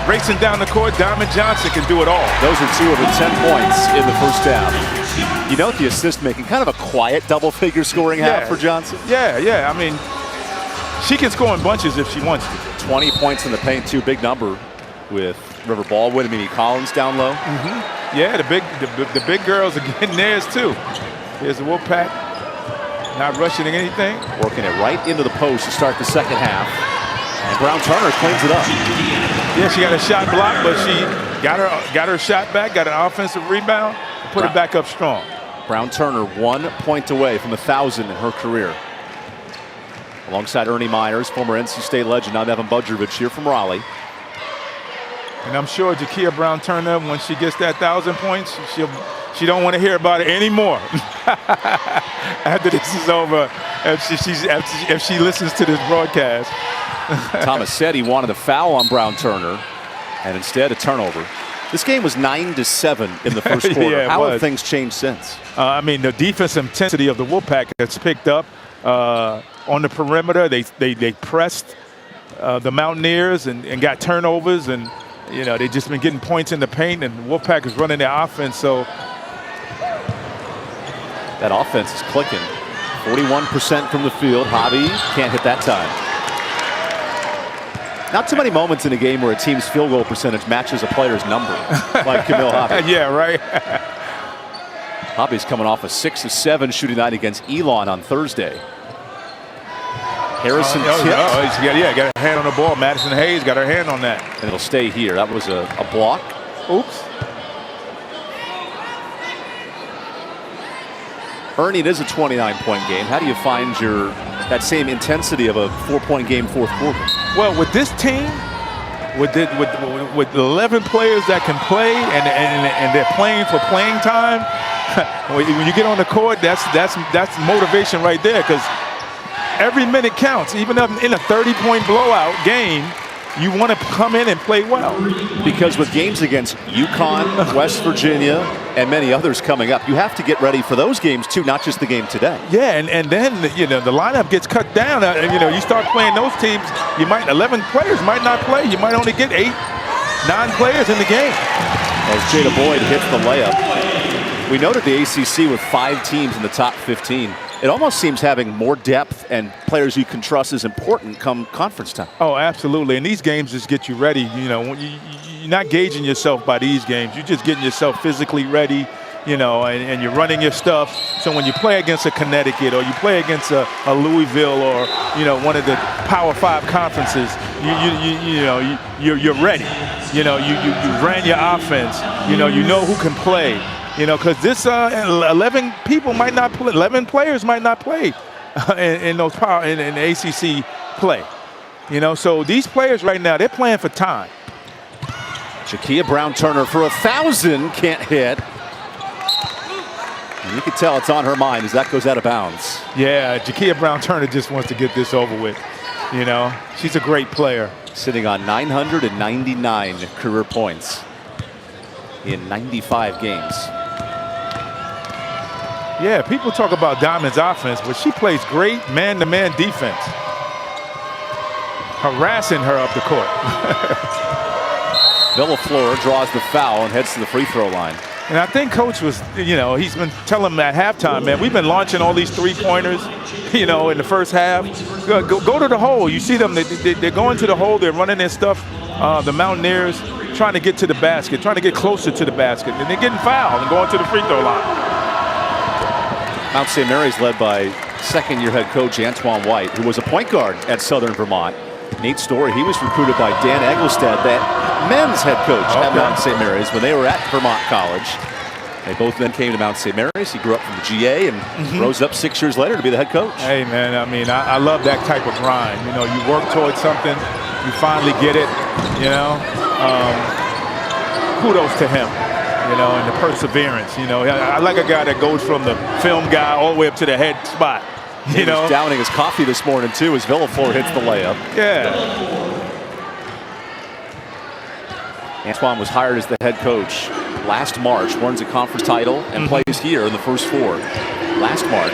Racing down the court, Diamond Johnson can do it all. Those are 2 of the 10 points in the first half. You note the assist making, kind of a quiet double-figure scoring half for Johnson. Yeah. I mean, she can score in bunches if she wants to. 20 points in the paint, too. Big number with River Baldwin and Mimi Collins down low. Yeah, the big girls are getting theirs, too. Here's the Wolfpack, not rushing anything. Working it right into the post to start the second half. And Brown-Turner cleans it up. Yeah, she got a shot block, but she got her shot back, got an offensive rebound, and put it back up strong. Brown-Turner 1 point away from 1,000 in her career. Alongside Ernie Myers, former NC State legend, now Evan Budrovich here from Raleigh. And I'm sure Jakia Brown-Turner, when she gets that 1,000 points, she don't want to hear about it anymore. After this is over, if she listens to this broadcast. Thomas said he wanted a foul on Brown-Turner, and instead a turnover. This game was 9-7 in the first quarter. Yeah, How have things changed since? I mean, the defensive intensity of the Wolfpack has picked up on the perimeter. They pressed the Mountaineers and got turnovers, and they've just been getting points in the paint, and Wolfpack is running their offense. So that offense is clicking. 41% from the field. Hobby can't hit that time. Not too many moments in a game where a team's field goal percentage matches a player's number, like Camille Hobby. Yeah, right. Hobby's coming off a 6-7 shooting night against Elon on Thursday. Harrison tipped. Got a hand on the ball. Madison Hayes got her hand on that. And it'll stay here. That was a block. Oops. Ernie, it is a 29-point game. How do you find that same intensity of a 4-point game fourth quarter? Well, with this team, with 11 players that can play and they're playing for playing time, when you get on the court, that's motivation right there, because every minute counts. Even in a 30-point blowout game, you want to come in and play well. Because with games against UConn, West Virginia, and many others coming up, you have to get ready for those games too, not just the game today. Yeah, and then the lineup gets cut down. You start playing those teams. 11 players might not play. You might only get 8, 9 players in the game. As Jada Boyd hits the layup. We noted the ACC with 5 teams in the top 15. It almost seems having more depth and players you can trust is important come conference time. Oh, absolutely. And these games just get you ready. You're not gauging yourself by these games. You're just getting yourself physically ready, and you're running your stuff. So when you play against a Connecticut or you play against a Louisville or, one of the Power 5 conferences, you're ready. You ran your offense. You know who can play. Because this 11 people might not play, 11 players might not play in those in ACC play. So these players right now, they're playing for time. Jakia Brown-Turner for 1,000, can't hit. And you can tell it's on her mind as that goes out of bounds. Yeah, Jakia Brown-Turner just wants to get this over with. She's a great player. Sitting on 999 career points in 95 games. Yeah, people talk about Diamond's offense, but she plays great man-to-man defense. Harassing her up the court. Villaflor draws the foul and heads to the free throw line. And I think Coach was, he's been telling them at halftime, man, we've been launching all these three-pointers, in the first half. Go to the hole. You see them, they're going to the hole, they're running their stuff, the Mountaineers, trying to get to the basket, trying to get closer to the basket, and they're getting fouled and going to the free throw line. Mount St. Mary's led by second-year head coach Antoine White, who was a point guard at Southern Vermont. Nate Story, he was recruited by Dan Egglestad, that men's head coach at Mount St. Mary's when they were at Vermont College. They both then came to Mount St. Mary's. He grew up from the GA and rose up 6 years later to be the head coach. Hey, man, I love that type of grind. You work towards something, you finally get it, kudos to him. And the perseverance, I like a guy that goes from the film guy all the way up to the head spot, He was downing his coffee this morning, too, as Villaflor hits the layup. Yeah. Antoine was hired as the head coach last March, wins a conference title, and plays here in the first 4 last March.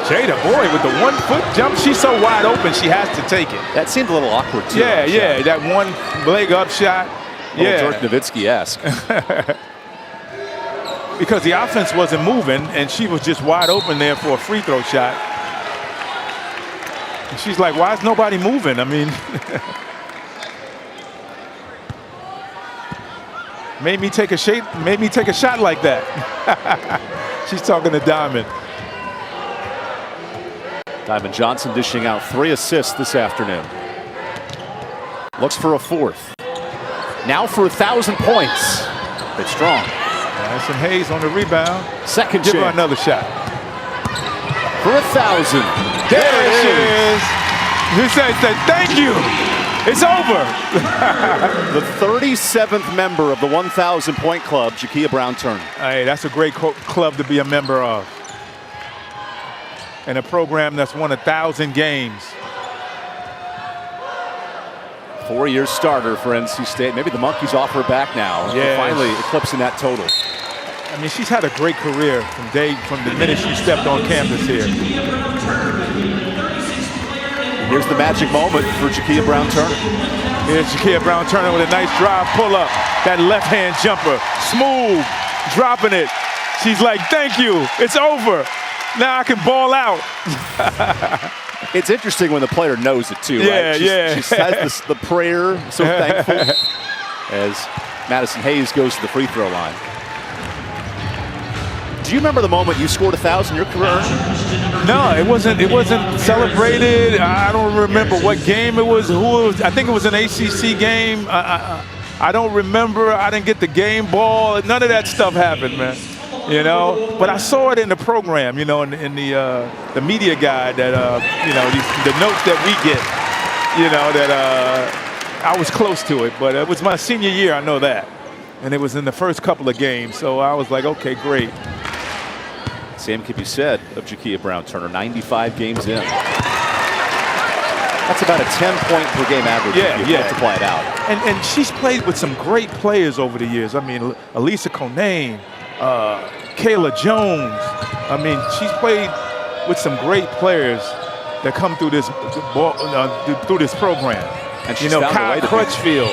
Jada Boyd with the 1-foot jump. She's so wide open, she has to take it. That seemed a little awkward, too. Yeah, that one leg up shot. Dirk Nowitzki-esque. Because the offense wasn't moving, and she was just wide open there for a free throw shot. And she's like, why is nobody moving? Made me take a shot like that. She's talking to Diamond. Diamond Johnson dishing out 3 assists this afternoon. Looks for a 4th. Now for 1,000 points. It's strong. Madison Hayes on the rebound. Second Give chance. her another shot. For 1,000. There it is. He said, thank you. It's over. The 37th member of the 1,000-point club, Jakia Brown-Turner. Hey, that's a great club to be a member of. And a program that's won 1,000 games. 4-year starter for NC State. Maybe the Monkeys offer back now. Yeah. Finally eclipsing that total. I mean, she's had a great career from the minute she stepped on campus here. Here's the magic moment for Jakia Brown-Turner. Here's Jakia Brown-Turner with a nice drive pull-up. That left-hand jumper, smooth, dropping it. She's like, thank you, it's over. Now I can ball out. It's interesting when the player knows it too, yeah, right? Yeah. She says the prayer, so thankful, as Madison Hayes goes to the free throw line. Do you remember the moment you scored 1,000 in your career? No, it wasn't celebrated. I don't remember what game it was, who it was. I think it was an ACC game. I don't remember. I didn't get the game ball. None of that stuff happened, man. You know, but I saw it in the program, you know, in the media guide that, you know, the notes that we get, you know, that I was close to it. But it was my senior year, I know that. And it was in the first couple of games. So I was like, okay, great. Same can be said of Jakia Brown-Turner, 95 games in. That's about a 10-point per game average if you multiply it out. And she's played with some great players over the years. I mean, Elisa Conane, Kayla Jones. I mean, she's played with some great players that come through this program. And she's, you know, Kyle Crutchfield,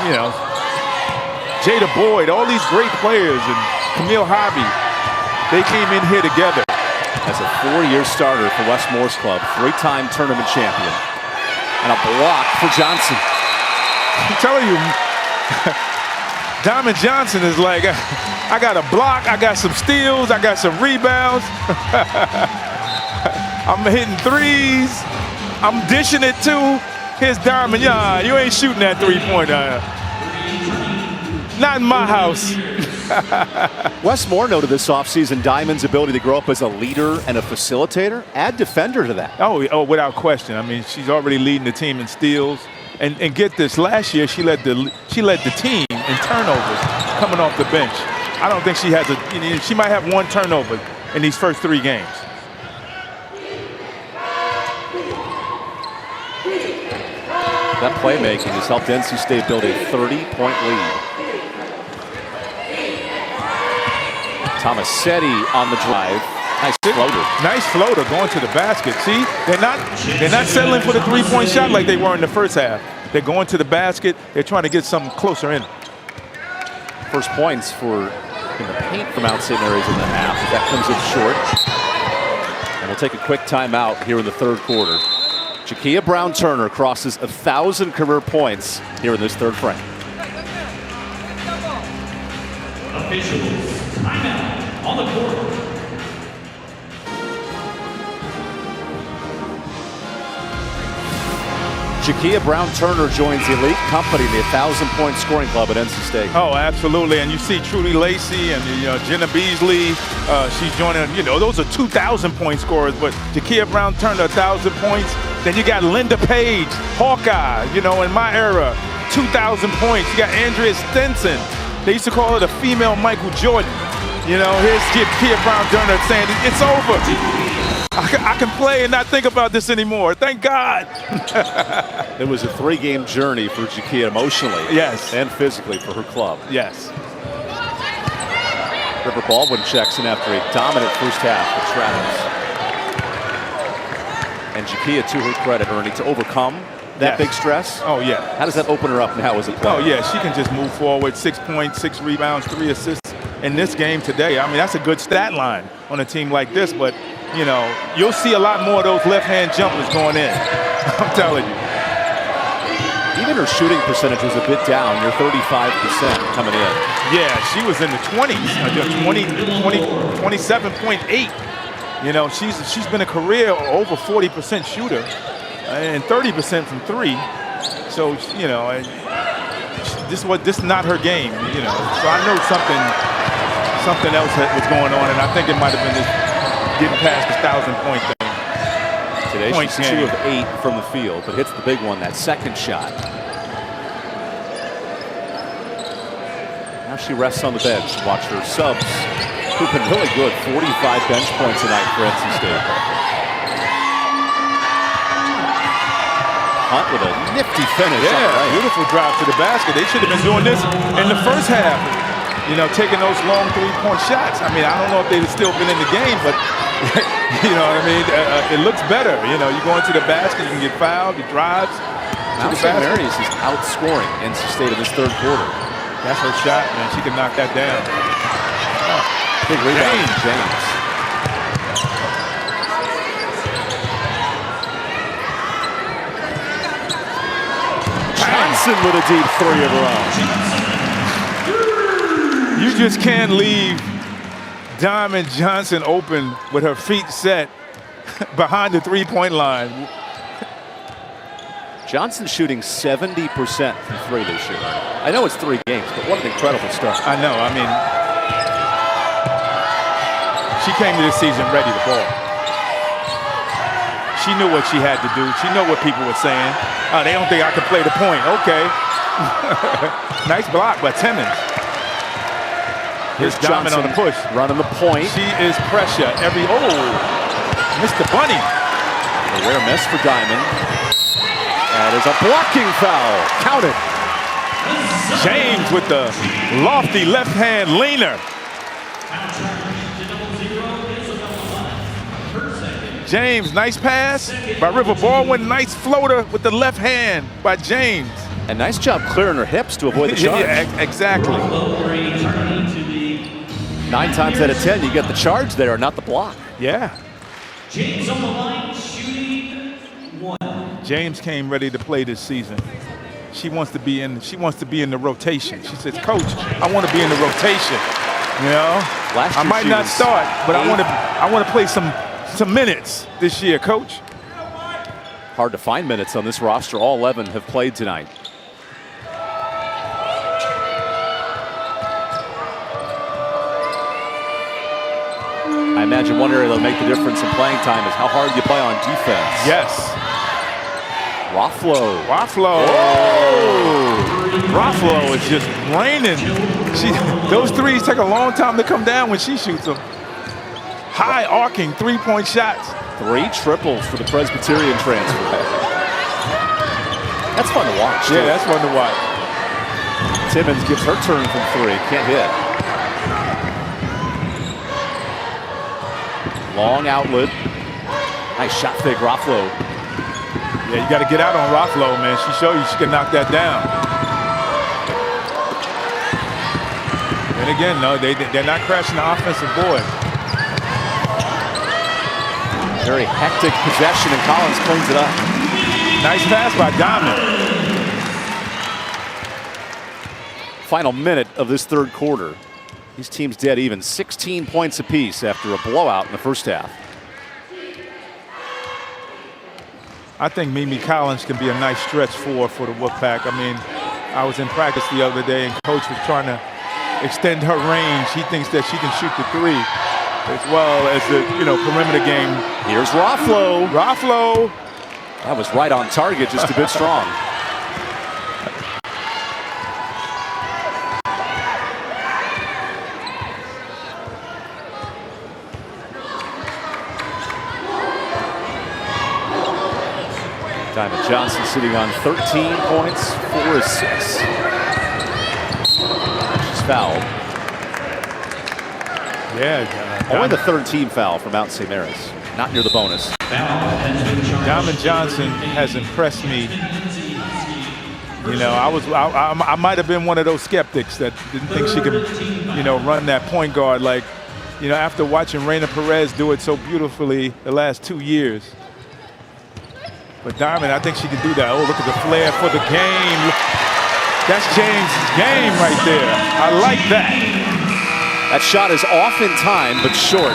you know, Jada Boyd, all these great players, and Camille Hobby. They came in here together. As a 4-year starter for West Morris Club, 3-time tournament champion. And a block for Johnson. I'm telling you, Diamond Johnson is like, I got a block, I got some steals, I got some rebounds. I'm hitting threes. I'm dishing it too. Here's Diamond. Yeah, you ain't shooting that three-pointer. Not in my house. Wes Moore noted this offseason Diamond's ability to grow up as a leader and a facilitator. Add defender to that. Oh, without question. I mean, she's already leading the team in steals. And get this, last year she led the team in turnovers coming off the bench. I don't think she has she might have one turnover in these first 3 games. That playmaking has helped NC State build a 30-point lead. Tomasetti on the drive. Nice floater. Nice floater going to the basket. See, they're not settling for the 3-point shot like they were in the first half. They're going to the basket. They're trying to get something closer in. First points in the paint for Mount St. Mary's in the half. That comes in short. And we'll take a quick timeout here in the third quarter. Jakia Brown-Turner crosses 1,000 career points here in this third frame. Officials, timeout on the court. Jakia Brown-Turner joins the elite company in the 1,000-point scoring club at NC State. Oh, absolutely. And you see Trudy Lacey and Jenna Beasley. She's joining, those are 2,000-point scorers. But Jakia Brown-Turner, 1,000 points. Then you got Linda Page, Hawkeye, in my era, 2,000 points. You got Andrea Stinson. They used to call her the female Michael Jordan. Here's Jakia Brown-Turner saying, it's over. I can play and not think about this anymore. Thank God. It was a 3-game journey for Jakia emotionally. Yes. And physically for her club. Yes. River Baldwin checks in after a dominant first half for Travis. And Jakia, to her credit, Ernie, to overcome that big stress. Oh, yeah. How does that open her up now as a player? Oh, yeah. She can just move forward. 6 points, 6 rebounds, 3 assists in this game today. I mean, that's a good stat line on a team like this, but you'll see a lot more of those left-hand jumpers going in. I'm telling you. Even her shooting percentage was a bit down, near 35% coming in. Yeah, she was in the 20s, 27.8. She's been a career over 40% shooter and 30% from 3. So, this is not her game, So I know something else was going on, and I think it might have been this getting past the 1,000-point thing. Today point she's game. 2 of 8 from the field, but hits the big one, that second shot. Now she rests on the bench. Watch her subs, who've been really good. 45 bench points tonight for NC State. Hunt with a nifty finish. Yeah, right. beautiful drive to the basket. They should have been doing this in the first half. You know, taking those long three-point shots. I mean, I don't know if they'd still been in the game, but you know what I mean? It looks better. You know, you go into the basket, you can get fouled, he drives. Mountaineers is outscoring NC State in this third quarter. That's her shot, man. She can knock that down. Big rebound from James. Johnson with a deep three of her own. You just can't leave Diamond Johnson open with her feet set behind the three-point line. Johnson shooting 70% from three this year. I know it's 3 games, but what an incredible start. I know. I mean, she came to this season ready to ball. She knew what she had to do. She knew what people were saying. They don't think I can play the point. Okay. Nice block by Timmons. Here's Diamond on the push. Running the point. She is pressure every. Mr. Bunny. A rare miss for Diamond. That is a blocking foul. Count it. James with the lofty left hand leaner. James, nice pass by River Baldwin. Nice floater with the left hand by James. And nice job clearing her hips to avoid the charge. Yeah, exactly. 9 times out of 10, you get the charge there, not the block. Yeah. James on the line, shooting 1. James came ready to play this season. She wants to be in. She wants to be in the rotation. She says, "Coach, I want to be in the rotation. You know, Last I year might she not was start, but I 8th. want to play some minutes this year, Coach." Hard to find minutes on this roster. All 11 have played tonight. I imagine one area that'll make the difference in playing time is how hard you play on defense. Yes. Rafflo. Rafflo is just raining. Those threes take a long time to come down when she shoots them. High arcing three-point shots. 3 triples for the Presbyterian transfer. That's fun to watch. Yeah, that's fun to watch. Timmons gives her turn from 3. Can't hit. Long outlet. Nice shot fake, Rafflo. Yeah, you got to get out on Rafflo, man. She showed you she can knock that down. And again, no, they're not crashing the offensive board. Very hectic possession, and Collins cleans it up. Nice pass by Diamond. Final minute of this third quarter. These teams dead even, 16 points apiece after a blowout in the first half. I think Mimi Collins can be a nice stretch for the Wolfpack. I mean, I was in practice the other day, and Coach was trying to extend her range. He thinks that she can shoot the 3 as well as the perimeter game. Here's Rafflo. Rafflo. That was right on target, just a bit strong. Diamond Johnson sitting on 13 points, 4 assists. She's fouled. Yeah. Only the 3rd team foul for Mount St. Mary's, not near the bonus. Diamond Johnson has impressed me. You know, I might have been one of those skeptics that didn't think she could, run that point guard like, after watching Reina Perez do it so beautifully the last 2 years. But Diamond, I think she can do that. Oh, look at the flair for the game. That's James' game right there. I like that. That shot is off in time, but short.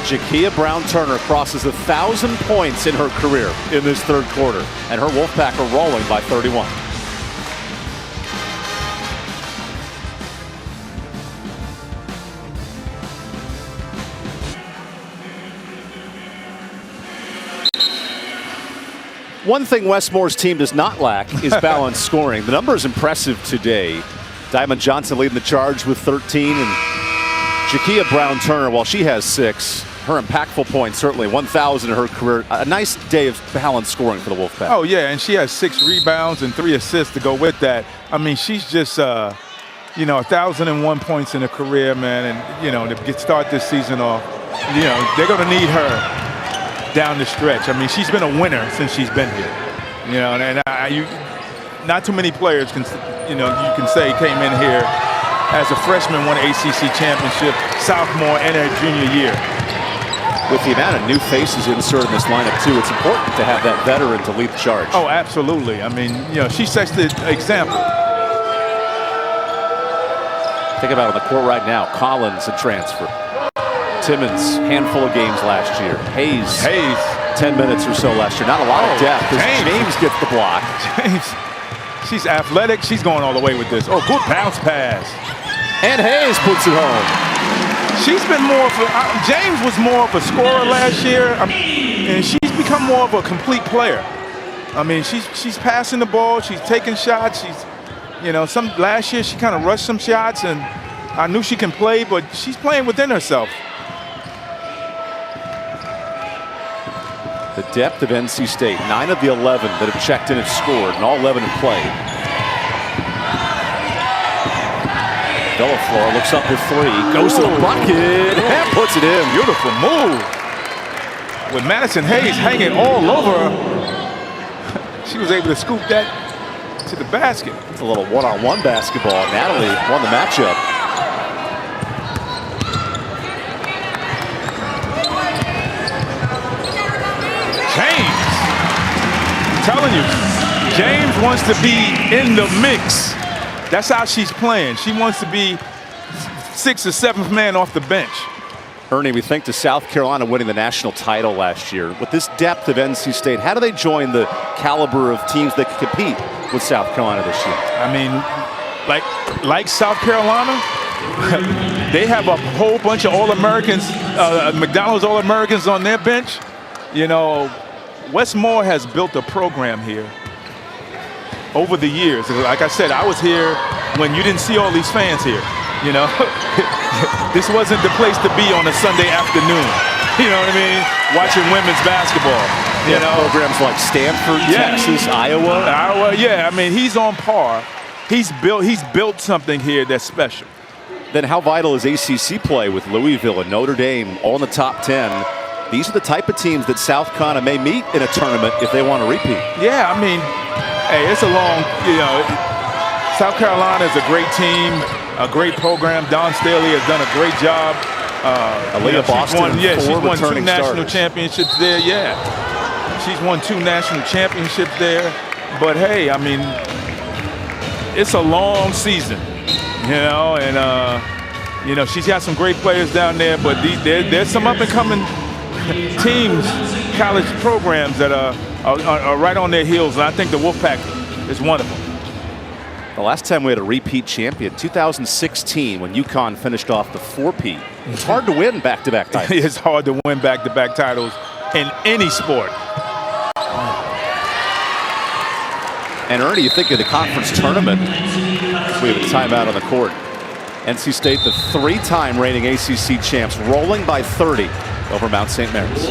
Jakia Brown-Turner crosses 1,000 points in her career in this third quarter, and her Wolfpack are rolling by 31. One thing Westmore's team does not lack is balanced scoring. The number is impressive today. Diamond Johnson leading the charge with 13, and Jakia Brown-Turner, while she has 6, her impactful points, certainly 1,000 in her career. A nice day of balanced scoring for the Wolfpack. Oh, yeah, and she has 6 rebounds and 3 assists to go with that. I mean, she's just, 1,001 points in her career, man, and, to start this season off, they're going to need her down the stretch. I mean, she's been a winner since she's been here. Not too many players can, you can say came in here as a freshman, won an ACC championship, sophomore, and her junior year. With the amount of new faces inserted in this lineup, too, it's important to have that veteran to lead the charge. Oh, absolutely. I mean, she sets the example. Think about it on the court right now. Collins, a transfer. Timmons, handful of games last year. Hayes, 10 minutes or so last year. Not a lot of depth. James gets the block. James, she's athletic. She's going all the way with this. Oh, good bounce pass. And Hayes puts it home. She's been more of James was more of a scorer last year, and she's become more of a complete player. I mean, she's passing the ball. She's taking shots. She's, last year she kind of rushed some shots, and I knew she can play, but she's playing within herself. The depth of NC State, 9 of the 11 that have checked in have scored, and all 11 have played. Villaflor looks up with 3, goes to the bucket, and puts it in. Beautiful move. With Madison Hayes hanging all over her, she was able to scoop that to the basket. It's a little one-on-one basketball. Natalie won the matchup. James, I'm telling you, James wants to be in the mix. That's how she's playing. She wants to be 6th or 7th man off the bench. Ernie, we think to South Carolina winning the national title last year. With this depth of NC State, how do they join the caliber of teams that can compete with South Carolina this year? I mean, like South Carolina, they have a whole bunch of All-Americans, McDonald's All-Americans on their bench. Westmore has built a program here over the years. Like I said, I was here when you didn't see all these fans here. This wasn't the place to be on a Sunday afternoon. You know what I mean? Watching women's basketball. Programs like Stanford, Texas, Iowa. Yeah. I mean, he's on par. He's built something here that's special. Then how vital is ACC play with Louisville and Notre Dame all in the top 10? These are the type of teams that South Carolina may meet in a tournament if they want to repeat. Yeah, I mean, hey, it's a long, South Carolina is a great team, a great program. Don Staley has done a great job. Aaliyah Boston, she's won 2 national starters. championships there. Yeah, she's won 2 national championships there. But hey, I mean, it's a long season, and she's got some great players down there. But there's some up and coming teams, college programs that are right on their heels, and I think the Wolfpack is one of them. The last time we had a repeat champion, 2016, when UConn finished off the 4-peat. It's hard to win back-to-back titles. It's hard to win back-to-back titles in any sport. And Ernie, you think of the conference tournament. We have a timeout on the court. NC State, the 3-time reigning ACC champs, rolling by 30 over Mount St. Mary's.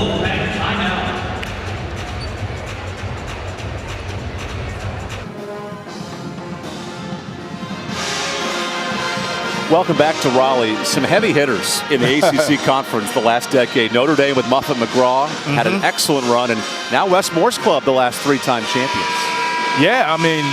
Welcome back to Raleigh. Some heavy hitters in the ACC conference the last decade. Notre Dame with Muffet McGraw had an excellent run, and now West Moore's Club, the last 3-time champions. Yeah, I mean,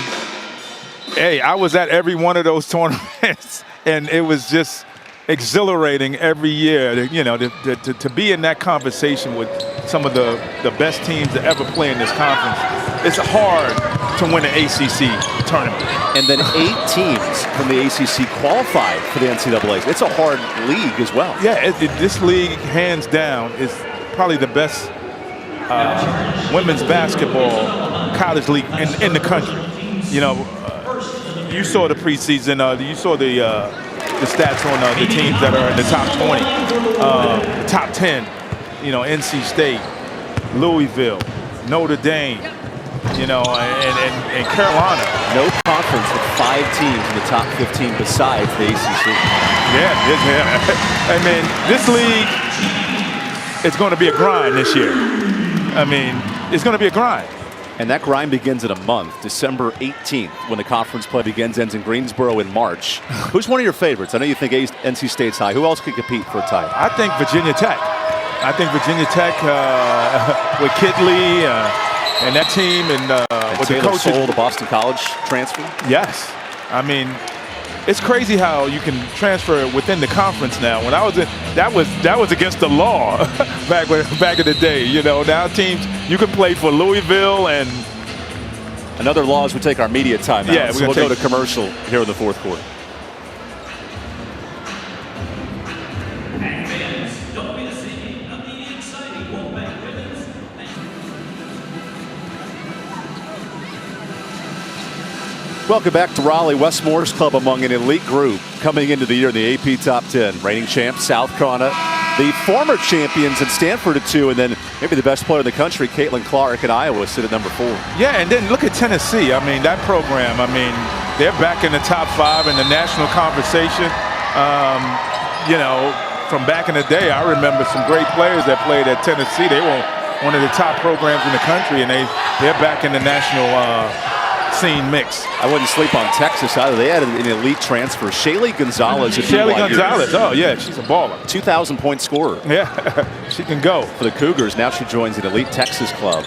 hey, I was at every one of those tournaments, and it was just exhilarating every year, to be in that conversation with some of the best teams to ever play in this conference. It's hard to win an ACC tournament. And then 8 teams from the ACC qualified for the NCAA. It's a hard league as well. Yeah, this league, hands down, is probably the best women's basketball college league in the country. You saw the preseason, you saw the stats on the teams that are in the top 20, top 10, NC State, Louisville, Notre Dame, you know, and Carolina. No conference with 5 teams in the top 15 besides the ACC. Yeah. I mean, this league is going to be a grind this year. I mean, it's going to be a grind. And that grind begins in a month, December 18th, when the conference play begins, ends in Greensboro in March. Who's one of your favorites? I know you think NC State's high. Who else could compete for a title? I think Virginia Tech. I think Virginia Tech with Kidley and that team and with Taylor the coaches. Soule, the Boston College transfer? Yes. I mean, it's crazy how you can transfer within the conference now. When I was in, that was against the law back in the day. You know, now teams, you can play for Louisville and another law as we take our media time out. Yeah, so we'll go to commercial here in the fourth quarter. And fans, don't be deceived of the exciting Wolfpack women's. Welcome back to Raleigh. Westmore's club among an elite group coming into the year in the AP Top 10. Reigning champs, South Carolina. The former champions in Stanford at 2, and then maybe the best player in the country, Caitlin Clark in Iowa, sit at number 4. yeah, and then look at Tennessee. I mean, that program. I mean, they're back in the top 5 in the national conversation. You know, from back in the day, I remember some great players that played at Tennessee. They were one of the top programs in the country, and they're back in the national scene mix. I wouldn't sleep on Texas either. They had an elite transfer. Shaylee Gonzalez. Oh, yeah, she's a baller. 2,000-point scorer. Yeah, she can go. For the Cougars, now she joins an elite Texas club.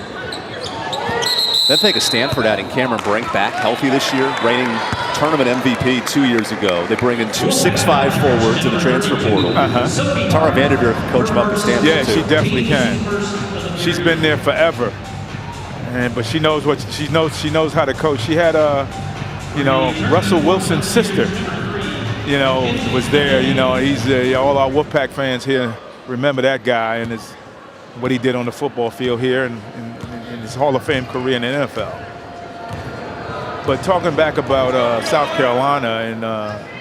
Then think of Stanford adding Cameron Brink back healthy this year, reigning tournament MVP 2 years ago. They bring in 2 6'5" forwards in the transfer portal. Tara Vanderveer can coach them up at Stanford. Yeah, too. she definitely can. She's been there forever. But she knows what she knows how to coach. She had you know, Russell Wilson's sister, you know, was there. You know, he's all our Wolfpack fans here remember that guy and what he did on the football field here and his Hall of Fame career in the NFL. But talking back about South Carolina and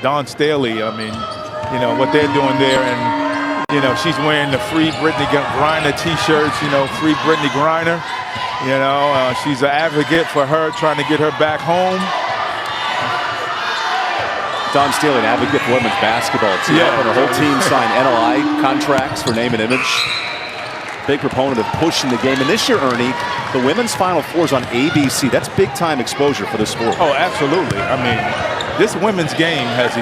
Dawn Staley, I mean, you know what they're doing there, and you know she's wearing the Free Brittany Griner T-shirts. You know, Free Brittany Griner. You know, she's an advocate for her, trying to get her back home. Dawn Staley, an advocate for women's basketball too. Yeah. And her whole team signed NLI contracts for name and image. Big proponent of pushing the game. And this year, Ernie, the women's Final Four is on ABC. That's big-time exposure for the sport. Oh, absolutely. I mean, this women's game has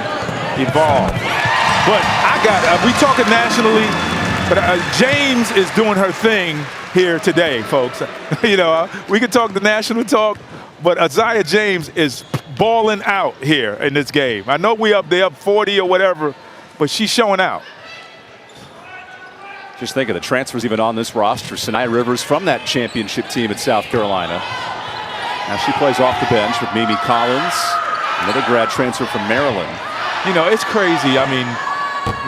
evolved. But we talking nationally, but James is doing her thing here today, folks. You know, we could talk the national talk, but Isaiah James is balling out here in this game. I know they up 40 or whatever, but she's showing out. Just think of the transfers even on this roster. Sinai Rivers from that championship team at South Carolina. Now she plays off the bench with Mimi Collins, another grad transfer from Maryland. You know, it's crazy. I mean,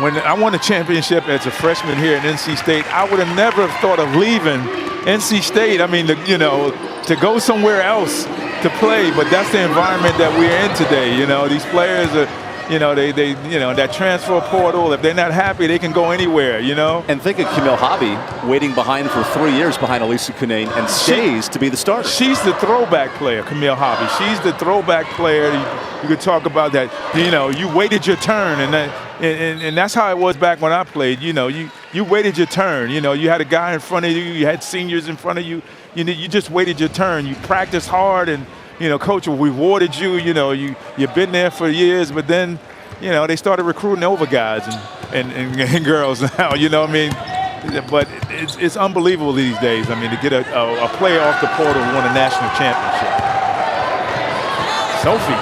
when I won a championship as a freshman here at NC State, I would have never thought of leaving NC State. I mean, you know, to go somewhere else to play, but that's the environment that we're in today. You know, these players are, you know, they you know, that transfer portal, if they're not happy, they can go anywhere, you know. And think of Camille Hobby waiting behind for 3 years behind Elisa Cunane and stays to be the starter. She's the throwback player, Camille Hobby. She's the throwback player. You could talk about that. You know, you waited your turn, and that's how it was back when I played. You know, you waited your turn. You know, you had a guy in front of you. You had seniors in front of you. You just waited your turn. You practiced hard, and you know, coach rewarded you. You know, you've been there for years, but then, you know, they started recruiting over guys and girls now. You know what I mean? But it's unbelievable these days. I mean, to get a player off the portal who won a national championship. Sophie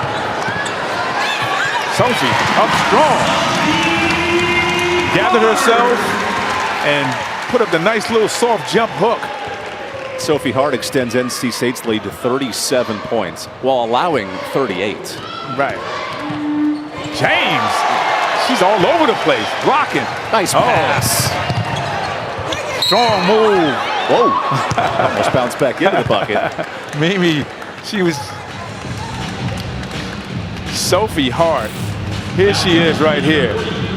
up strong, gathered herself and put up the nice little soft jump hook. Sophie Hart extends NC State's lead to 37 points while allowing 38. Right. James, she's all over the place, blocking. Nice pass. Strong move. Whoa. Almost bounced back into the bucket. Mimi, she was Sophie Hart. Here she is right here.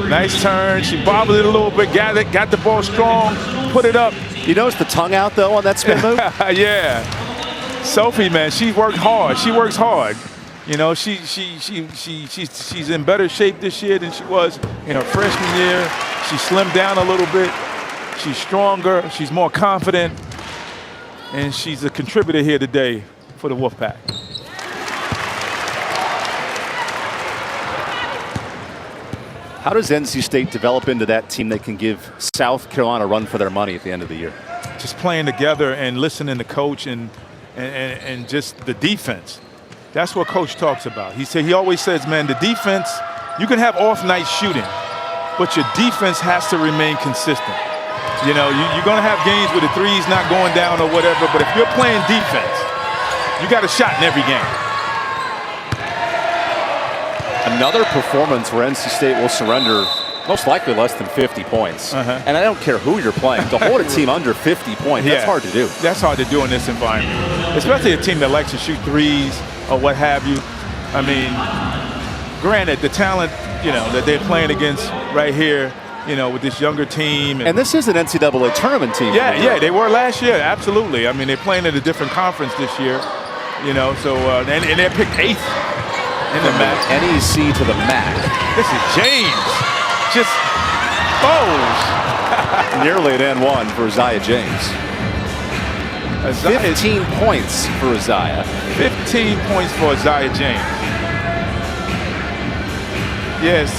Nice turn. She bobbled it a little bit, got the ball strong, put it up. You notice the tongue out, though, on that spin move? Yeah. Sophie, man, she worked hard. She works hard. You know, she's in better shape this year than she was in her freshman year. She slimmed down a little bit. She's stronger. She's more confident. And she's a contributor here today for the Wolfpack. How does NC State develop into that team that can give South Carolina a run for their money at the end of the year? Just playing together and listening to coach and just the defense. That's what coach talks about. He always says, man, the defense, you can have off night shooting, but your defense has to remain consistent. You know, you're going to have games where the three's not going down or whatever, but if you're playing defense, you got a shot in every game. Another performance where NC State will surrender most likely less than 50 points. And I don't care who you're playing. To hold a team under 50 points, that's hard to do. That's hard to do in this environment, especially a team that likes to shoot threes or what have you. I mean, granted, the talent, you know, that they're playing against right here, you know, with this younger team. And this is an NCAA tournament team. Yeah, they were last year, absolutely. I mean, they're playing in a different conference this year, you know, so, and they're picked 8th in the MAC. NEC to the MAC. This is James. Just bows. Nearly an N1 for Isaiah James. 15 points for Isaiah. 15 points for Isaiah James. Yes.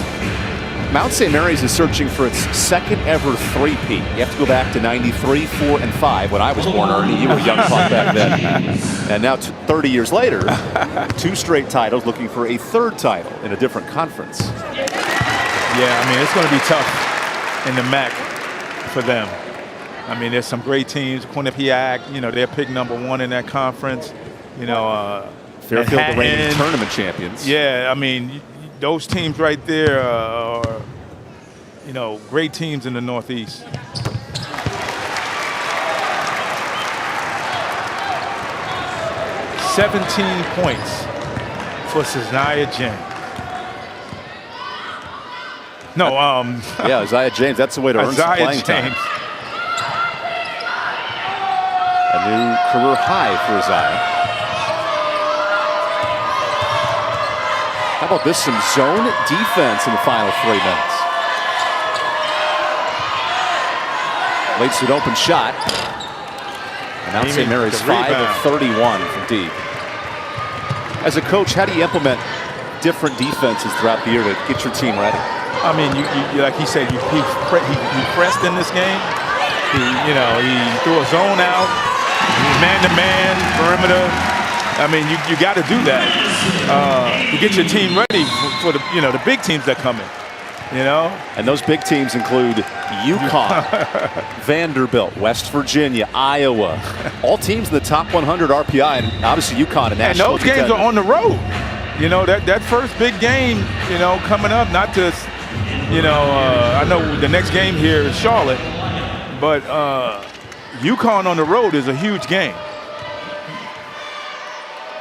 Mount St. Mary's is searching for its second ever three-peat. You have to go back to 93, 4, and 5 when I was born, Ernie. You were a young pup back then. And now 30 years later, 2 straight titles, looking for a 3rd title in a different conference. Yeah, I mean, it's going to be tough in the MAC for them. I mean, there's some great teams. Quinnipiac, you know, they're picked #1 in that conference. You know, Fairfield, the reigning tournament champions. Yeah, I mean, those teams right there are, you know, great teams in the Northeast. "17 points for Isaiah James." No, yeah, Isaiah James. That's the way to earn some playing time. A new career high for Isaiah. How about this? Some zone defense in the final 3 minutes. Leads to an open shot. And Mount St. Mary's 5 of 31 from deep. As a coach, how do you implement different defenses throughout the year to get your team ready? I mean, you like he said, he pressed in this game. He threw a zone out, man-to-man, perimeter. I mean, you got to do that to get your team ready for the the big teams that come in. You know, and those big teams include UConn, Vanderbilt, West Virginia, Iowa, all teams in the top 100 RPI, and obviously UConn and national. And those games are on the road. You know, that first big game, coming up. Not to, I know the next game here is Charlotte, but UConn on the road is a huge game.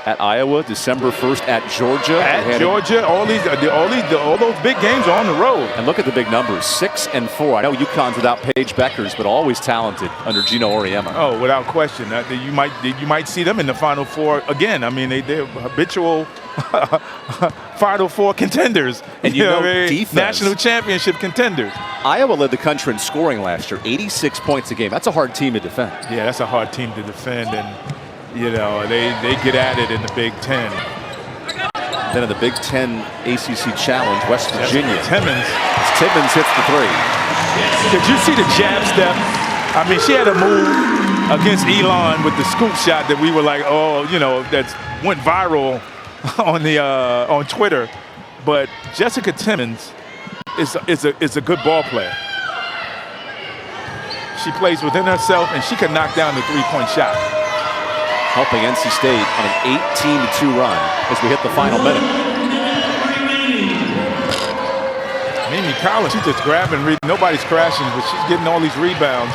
At Iowa, December 1st at Georgia. At Georgia, all those big games are on the road. And look at the big numbers, 6 and 4. I know UConn's without Paige Beckers, but always talented under Gino Auriemma. Oh, without question. You might see them in the Final Four again. I mean, they're habitual Final Four contenders. And defense. National championship contenders. Iowa led the country in scoring last year, 86 points a game. That's a hard team to defend. Yeah, that's a hard team to defend, and they get at it in the Big Ten. Then in the Big Ten ACC Challenge, West Virginia. Timmons hits the 3. Did you see the jab step? I mean, she had a move against Elon with the scoop shot that we were like, that went viral on Twitter. But Jessica Timmons is a good ball player. She plays within herself, and she can knock down the 3-point shot. Helping NC State on an 18-2 run as we hit the final minute. Mimi Collins, she's just grabbing. Nobody's crashing, but she's getting all these rebounds.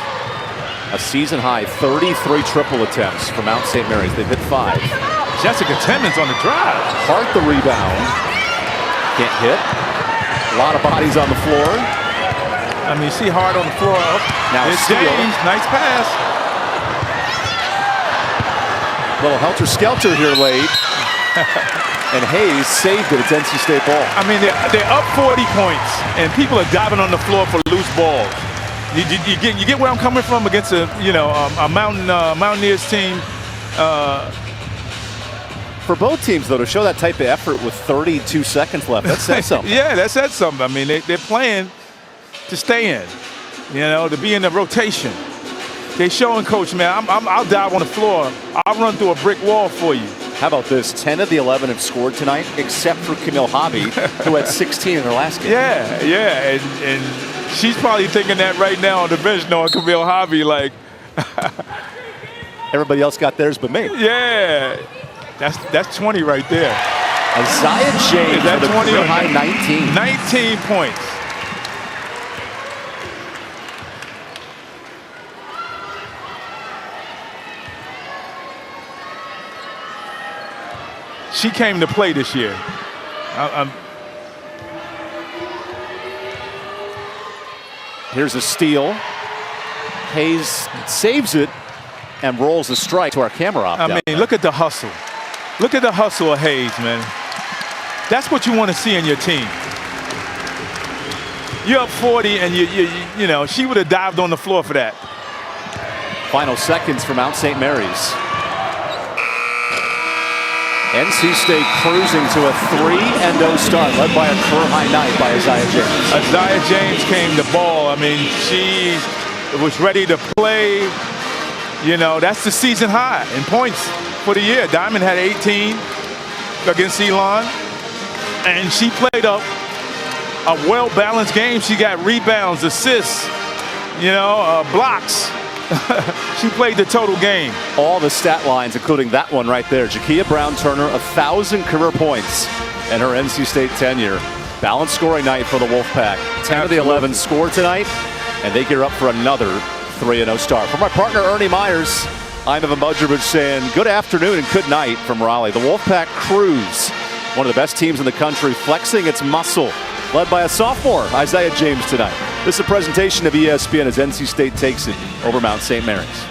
A season-high 33 triple attempts for Mount St. Mary's. They've hit 5. Jessica Timmons on the drive. Hart the rebound. Can't hit. A lot of bodies on the floor. I mean, see Hart on the floor. Now it's James. Nice pass. Little helter-skelter here late. And Hayes saved it. It's NC State ball. I mean, they're up 40 points, and people are diving on the floor for loose balls. You get where I'm coming from against a Mountaineers team. For both teams, though, to show that type of effort with 32 seconds left, that says something. Yeah, that says something. I mean, they're playing to stay in, to be in the rotation. They're showing Coach, man, I'll dive on the floor. I'll run through a brick wall for you. How about this? 10 of the 11 have scored tonight, except for Camille Hobby, who had 16 in her last game. Yeah, and she's probably thinking that right now on the bench, knowing Camille Hobby, like. Everybody else got theirs but me. Yeah, that's 20 right there. Isaiah James with a career high 19. 19 points. She came to play this year. Here's a steal. Hayes saves it and rolls a strike to our camera op. I mean, look at the hustle. Look at the hustle of Hayes, man. That's what you want to see in your team. You're up 40, and she would have dived on the floor for that. Final seconds for Mount St. Mary's. NC State cruising to a 3-0 start, led by a career-high night by Isaiah James. Isaiah James came to ball. I mean, she was ready to play. That's the season high in points for the year. Diamond had 18 against Elon, and she played a well-balanced game. She got rebounds, assists, blocks. She played the total game. All the stat lines, including that one right there. Jakia Brown-Turner, 1,000 career points in her NC State tenure. Balanced scoring night for the Wolfpack. 10 of the 11 scored tonight, and they gear up for another 3-0 start. For my partner, Ernie Myers, I'm Evan Budrovich saying good afternoon and good night from Raleigh. The Wolfpack cruise, one of the best teams in the country, flexing its muscle, led by a sophomore, Isaiah James, tonight. This is a presentation of ESPN as NC State takes it over Mount St. Mary's.